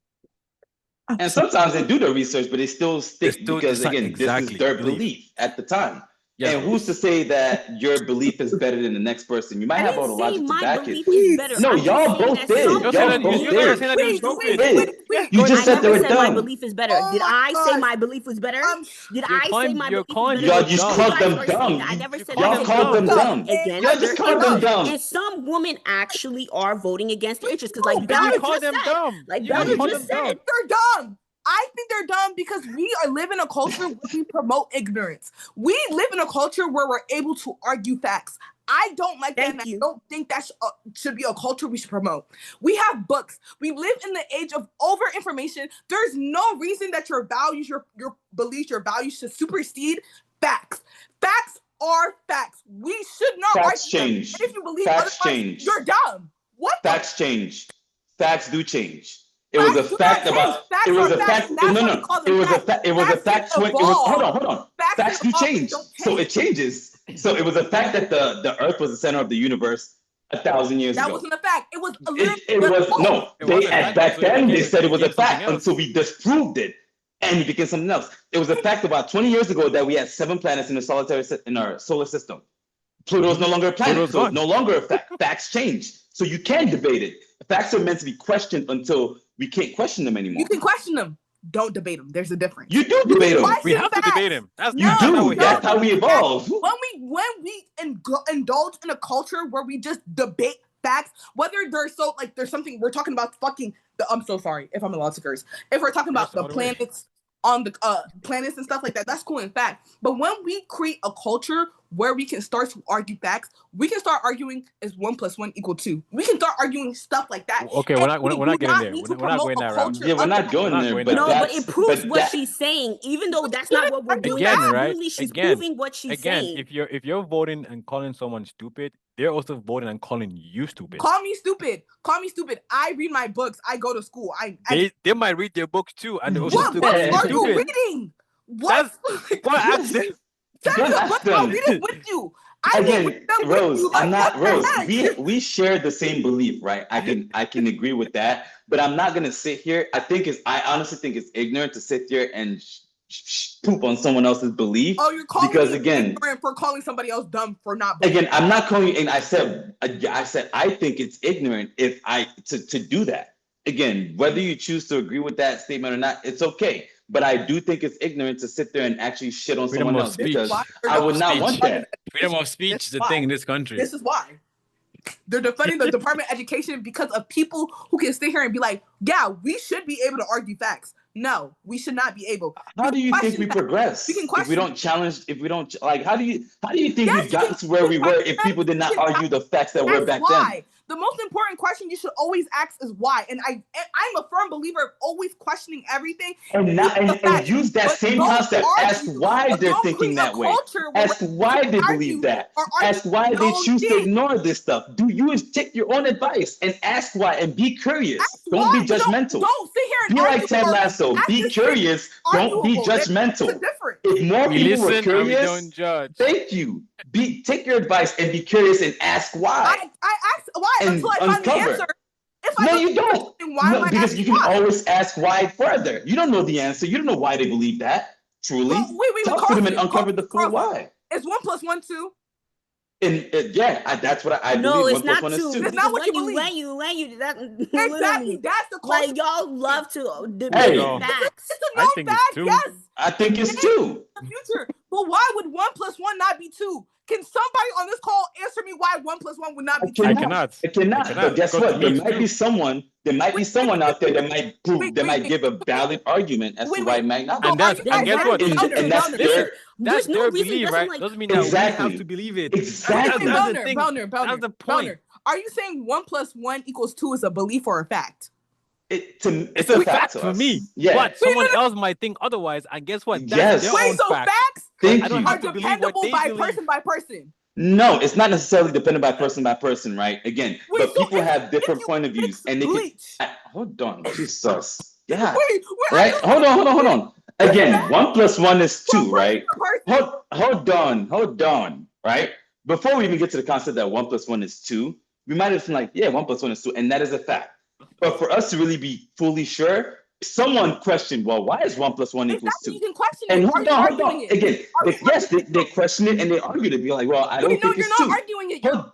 And sometimes they do the research, but they still They stick still because decide again, this is exactly their belief. belief at the time. Yes, And who's to say that your belief is better than the next person? You might I have all didn't the say logic to my back it. belief is Please. better. No, I'm just y'all saying both that did. some You said Y'all that women both you guys did. saying that they were Wait, stupid. Did. You I just said they never were said my dumb. belief is better. Oh Did my I say gosh. my belief was better? I'm Did I say my You're belief was calling better? people Y'all just You dumb. called guys them are saying that. dumb. I never said called that. Y'all them called them dumb. dumb. Against Y'all just their called them interest. dumb. And some women actually are voting against their interest. Because No, like You Bella called just them said, dumb. like You Bella called just them dumb. said, they're dumb. I think they're dumb because we are live in a culture where we promote ignorance. We live in a culture where we're able to argue facts. I don't like that, and thank I you. don't think that should be a culture we should promote. We have books. We live in the age of over information. There's no reason that your values, your beliefs, your values should supersede facts. Facts are facts. We should not Facts argue them. change. And if you believe Facts otherwise, change. you're dumb. What the Facts change. Facts do change. It was a facts do fact not change. about. Facts It was are a facts, fact. and that's No, why we no. call It them was a facts. fact. It was a Facts can fact. It was. Hold evolve. on. Hold on. Facts Facts can do evolve, but they change. don't So it change. changes. So it was a fact that the Earth was the center of the universe 1,000 years That ago. wasn't a fact. It was literally It just was false. no. It They was a fact back until it then they became said it was a something fact else. until we disproved it, and it became something else. It was a fact about 20 years ago that we had 7 planets in our solar system. Pluto is no longer a planet, Pluto's so it's gone. no longer a fact. Facts change, so you can debate it. Facts are meant to be questioned until we can't question them anymore. You can question them. Don't debate them. There's a difference. You do debate them. We have to debate him. That's You that's how do. we That's have. how we evolve. When we indulge in a culture where we just debate facts, whether there's something we're talking about I'm so sorry if I'm allowed to curse. If we're talking about Curse the all the way. planets on the planets and stuff like that, that's cool in fact. But when we create a culture where we can start to argue facts, we can start arguing is 1 + 1 = 2. We can start arguing stuff like that. Okay, And we're we not do getting not there. need to We're not promote going a that route. culture Yeah, we're under not that. going not there, going but that No, route. but it proves what that she's saying. Even though that's shouldn't not what we're argue doing, Again, facts. right? literally she's Again, proving what she's again, saying. if you're voting and calling someone stupid, they're also voting and calling you stupid. Call me stupid. Call me stupid. I read my books. I go to school. They might read their books too, and they're also What still books calling you are you stupid. reading? What? Go ask them. Send Go me a ask book. I'll them. read it with you. I read Again, with them Rose, with you. I'm not what the Rose. heck? We share the same belief, right? I can agree with that, but I'm not gonna sit here. I honestly think it's ignorant to sit here and poop on someone else's belief. Oh, you're calling because me again, ignorant for calling somebody else dumb for not believing. I'm not calling you. And I said I think it's ignorant if to do that. Again, whether you choose to agree with that statement or not, it's okay. But I do think it's ignorant to sit there and actually shit on Freedom someone of else speech. because Why? I would not want that. Freedom of speech is a thing in this country. This is why. They're defending the Department of Education because of people who can sit here and be like, yeah, we should be able to argue facts. No, we should not be able. How do you think we progress We can if we don't challenge, if we don't, like, how do you think we've gotten to where we were if people did not argue the facts that were back then? The most important question you should always ask is why. And I'm a firm believer of always questioning everything. And use that same concept. Ask why they're thinking that way. Ask why they believe that. Ask why they choose to ignore this stuff. Do you take your own advice and ask why and be curious. Don't be judgmental. Don't sit here and be like Ted Lasso. Be curious. Don't be judgmental. If more people were curious, don't judge. Thank you. Take your advice and be curious and ask why. I ask why until I find the answer. No, you don't. No, because you can always ask why further. You don't know the answer. You don't know why they believe that. Truly, talk to them and uncover the full why. It's 1 + 1 2. And that's what I believe. No, it's 1 not + 1 2. is 2. It's not what you believe. When you that exactly. That's the question. Like y'all love to debate facts. It's a known fact. It's 2. Yes. I think it's 2. The future. But why would 1 + 1 not be 2? Can somebody on this call answer me why 1 + 1 would not be 2? I cannot. It cannot. But guess what? There might be someone out there that might prove, that might give a valid argument as to why it might not. And guess what? That's their belief, right? Doesn't mean that we have to believe it. Exactly. That's the point. Are you saying 1 + 1 = 2 is a belief or a fact? It's a fact for me. Yeah. But someone else might think otherwise. And guess what? Yes. Their Wait, own so fact. facts are dependable by person? No, it's not necessarily dependent by person, right? Again, but people have different point of views, and they can. Hold on, Jesus. Yeah. Right. Hold on. Again, 1 + 1 is 2, right? Hold on. Right. Before we even get to the concept that 1 + 1 is 2, we might have been like, yeah, 1 + 1 is 2, and that is a fact. But for us to really be fully sure, someone questioned, well, why is 1 + 1 = 2? You can question and it. hold on. Again, yes, they question it and they argue it. Be like, well, I don't think it's 2. You're not arguing it. Hold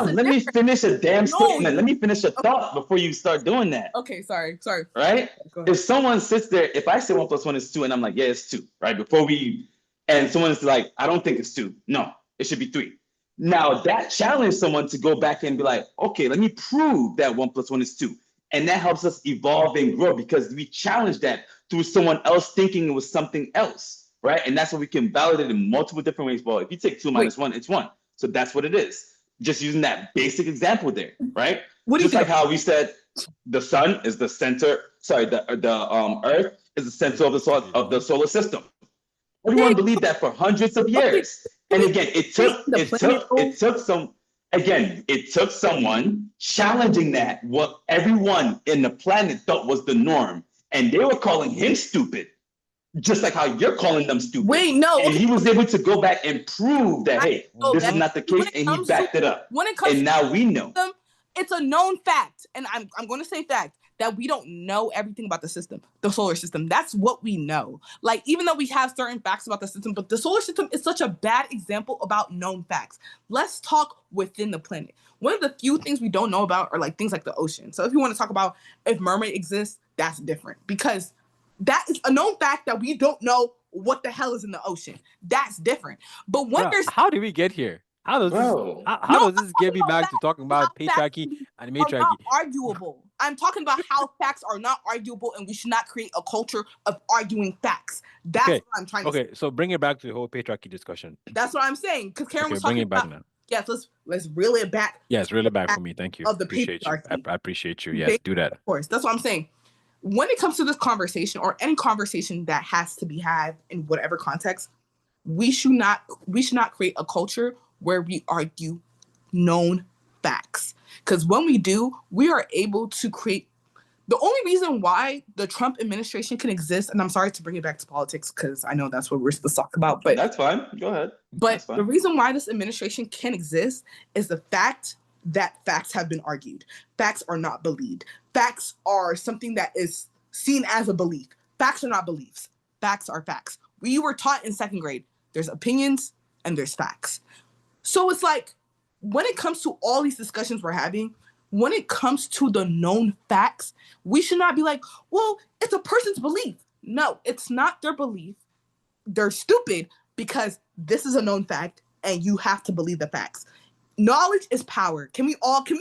on. Let me finish a damn statement. Let me finish a thought before you start doing that. Okay, sorry. Right? If someone sits there, if I say 1 + 1 is 2, and I'm like, yeah, it's 2, right? And someone's like, I don't think it's 2. No, it should be 3. Now that challenged someone to go back and be like, okay, let me prove that 1 + 1 is 2. And that helps us evolve and grow because we challenge that through someone else thinking it was something else, right? And that's what we can validate in multiple different ways. Well, if you take 2 - 1, it's 1. So that's what it is. Just using that basic example there, right? Just like how we said the sun is the center, the earth is the center of the solar system. Everyone believed that for hundreds of years. And again, it took someone challenging that, what everyone in the planet thought was the norm. And they were calling him stupid, just like how you're calling them stupid. Wait, no. And he was able to go back and prove that, hey, this is not the case, and he backed it up. And now we know. It's a known fact, and I'm going to say fact, that we don't know everything about the system, the solar system. That's what we know. Like, even though we have certain facts about the system, but the solar system is such a bad example about known facts. Let's talk within the planet. One of the few things we don't know about are like things like the ocean. So if you want to talk about if mermaid exists, that's different because that is a known fact that we don't know what the hell is in the ocean. That's different. But when how did we get here? How does this get me back to talking about patriarchy and matriarchy? Not arguable. I'm talking about how facts are not arguable, and we should not create a culture of arguing facts. That's what I'm trying to say. Okay, so bring it back to the whole patriarchy discussion. That's what I'm saying. Because Karen was talking about. Now. Yes, let's reel it back. Yes, reel it back for me. Thank you. Of the appreciate you. I appreciate you. Yes, do that. Of course, that's what I'm saying. When it comes to this conversation or any conversation that has to be had in whatever context, we should not create a culture where we argue known facts. Because when we do, we are able to create the only reason why the Trump administration can exist, and I'm sorry to bring it back to politics because I know that's what we're supposed to talk about, but that's fine. Go ahead. But the reason why this administration can exist is the fact that facts have been argued. Facts are not believed. Facts are something that is seen as a belief. Facts are not beliefs. Facts are facts. We were taught in 2nd grade, there's opinions and there's facts. So it's like, when it comes to all these discussions we're having, when it comes to the known facts, we should not be like, well, it's a person's belief. No, it's not their belief. They're stupid because this is a known fact and you have to believe the facts. knowledge is power. Can we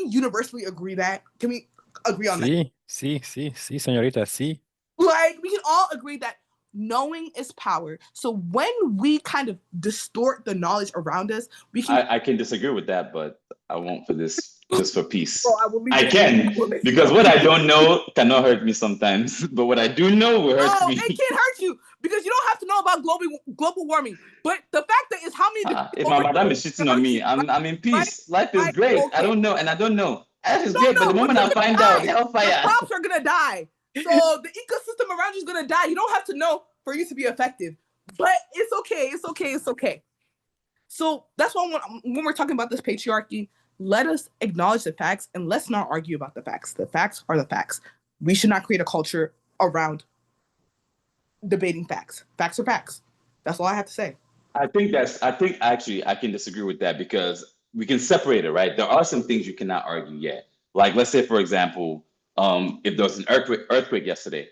universally agree that? Can we agree on that? Sí, señorita, sí. Like, we can all agree that knowing is power. So when we kind of distort the knowledge around us, we can. I can disagree with that, but I won't for this, just for peace. Oh, I will leave I it. can, because what I don't know cannot hurt me sometimes, but what I do know will hurt me. It can't hurt you because you don't have to know about global warming. But the fact that is how many. If my madam is shitting on me, I'm in peace. Life is great. Okay. I don't know, and I don't know. Life is great, but the moment I find out, the hellfire. crops are gonna die. So the ecosystem around you is gonna die. You don't have to know for you to be effective. But it's okay. It's okay. It's okay. So that's why when we're talking about this patriarchy, let us acknowledge the facts and let's not argue about the facts. The facts are the facts. We should not create a culture around debating facts. Facts are facts. That's all I have to say. I think actually I can disagree with that because we can separate it, right? There are some things you cannot argue yet. Like, let's say, for example, if there was an earthquake yesterday,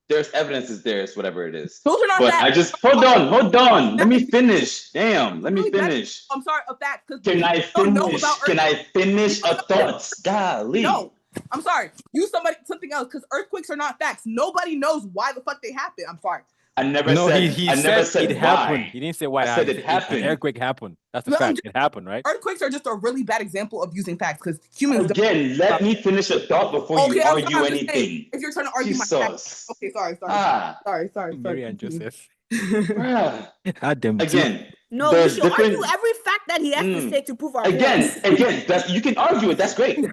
there's evidence is there's whatever it is. Those are not but facts. I just hold on. Let me finish. Damn, let me finish. I'm sorry, a fact. Can I finish? Can I finish a thought? Golly. No, I'm sorry. Use something else because earthquakes are not facts. Nobody knows why the fuck they happen. I'm sorry. I never said it why. happened. He didn't say why. I said it happened. An earthquake happened. That's the fact. It happened, right? Earthquakes are just a really bad example of using facts because humans. Again, let me finish a thought before you argue anything. Saying, if you're trying to argue my facts. Okay, sorry. Mary and Joseph. Again. No, you should argue every fact that he has to say to prove our point. Again, you can argue it. That's great.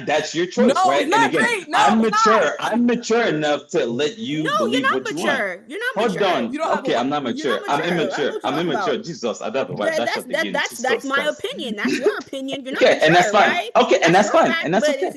That's your choice, no, right? It's not great. No, I'm mature enough to let you believe what you want. You're not mature. Hold on. Okay, I'm not mature. I'm immature. I'm immature. Jesus, I don't know why. That's my opinion. That's your opinion. You're not okay, mature, and that's fine. Right? Okay, and that's fine. Fact, And that's okay.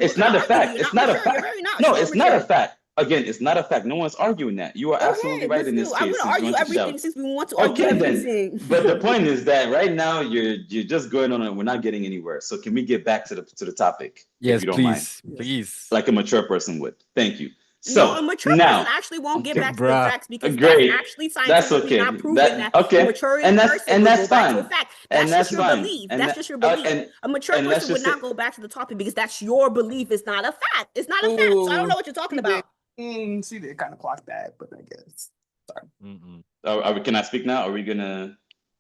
It's not a fact. It's not a fact. No, it's not a fact. Again, it's not a fact. No one's arguing that. You are absolutely right in this case. I'm going to argue everything since we want to argue everything. But the point is that right now you're just going on and we're not getting anywhere. So can we get back to the topic? Yes, if you don't please. mind? Please. Like a mature person would. Thank you. So a mature person actually won't get back to the facts because great. That's actually scientifically not proven that a mature person and that's will go back fine. to a fact. That's just your belief. That's just your belief. A mature person would not go back to the topic because that's your belief. It's not a fact. It's not a fact. So I don't know what you're talking about. See, they kind of clocked that, but I guess. Sorry. Can I speak now? Are we gonna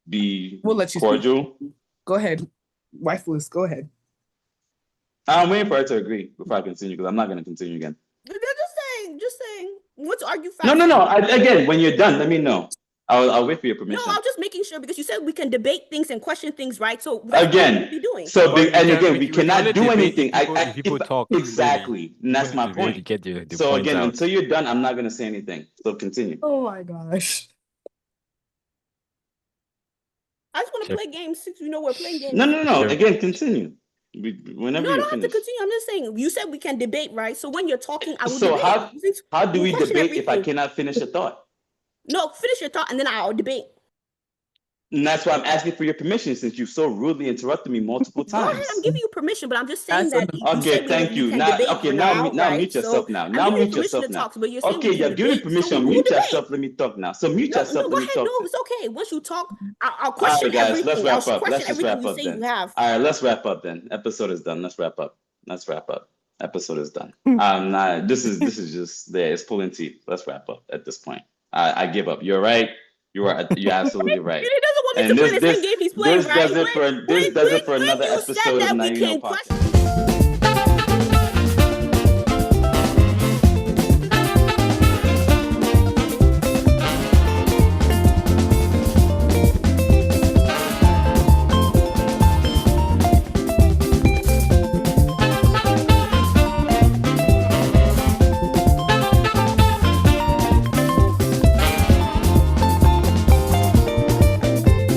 be we'll let you cordial? Speak. Go ahead, wifeless. Go ahead. I'm waiting for her to agree before I continue because I'm not gonna continue again. Just saying. What's argue facts? No. Again, when you're done, let me know. I'll wait for your permission. No, I'm just making sure because you said we can debate things and question things, right? So again, be doing. We cannot do anything. People talk exactly, and that's my point. Really so again, until you're done, I'm not going to say anything. So continue. Oh my gosh. I just want to play games since we know we're playing games. No. Sure. Again, continue. Whenever I you don't have to continue. I'm just saying. You said we can debate, right? So when you're talking, I will debate. How do we debate if I cannot finish a thought? No, finish your thought and then I'll debate. And that's why I'm asking for your permission since you've so rudely interrupted me multiple times. Go ahead, I'm giving you permission, but I'm just saying that. Okay, thank you. Now mute yourself now. Now mute yourself now. Okay, you're giving permission. Mute yourself. Let me talk now. So mute yourself. Let me talk. No, it's okay. Once you talk, I'll question everything. Let's wrap up. Let's just wrap up then. All right, let's wrap up then. Episode is done. Let's wrap up. Episode is done. This is just there. It's pulling teeth. Let's wrap up at this point. I give up. You're right. You're absolutely right. He doesn't want me to play the same game he's playing, right? This does it for another episode of 90 No Podcast.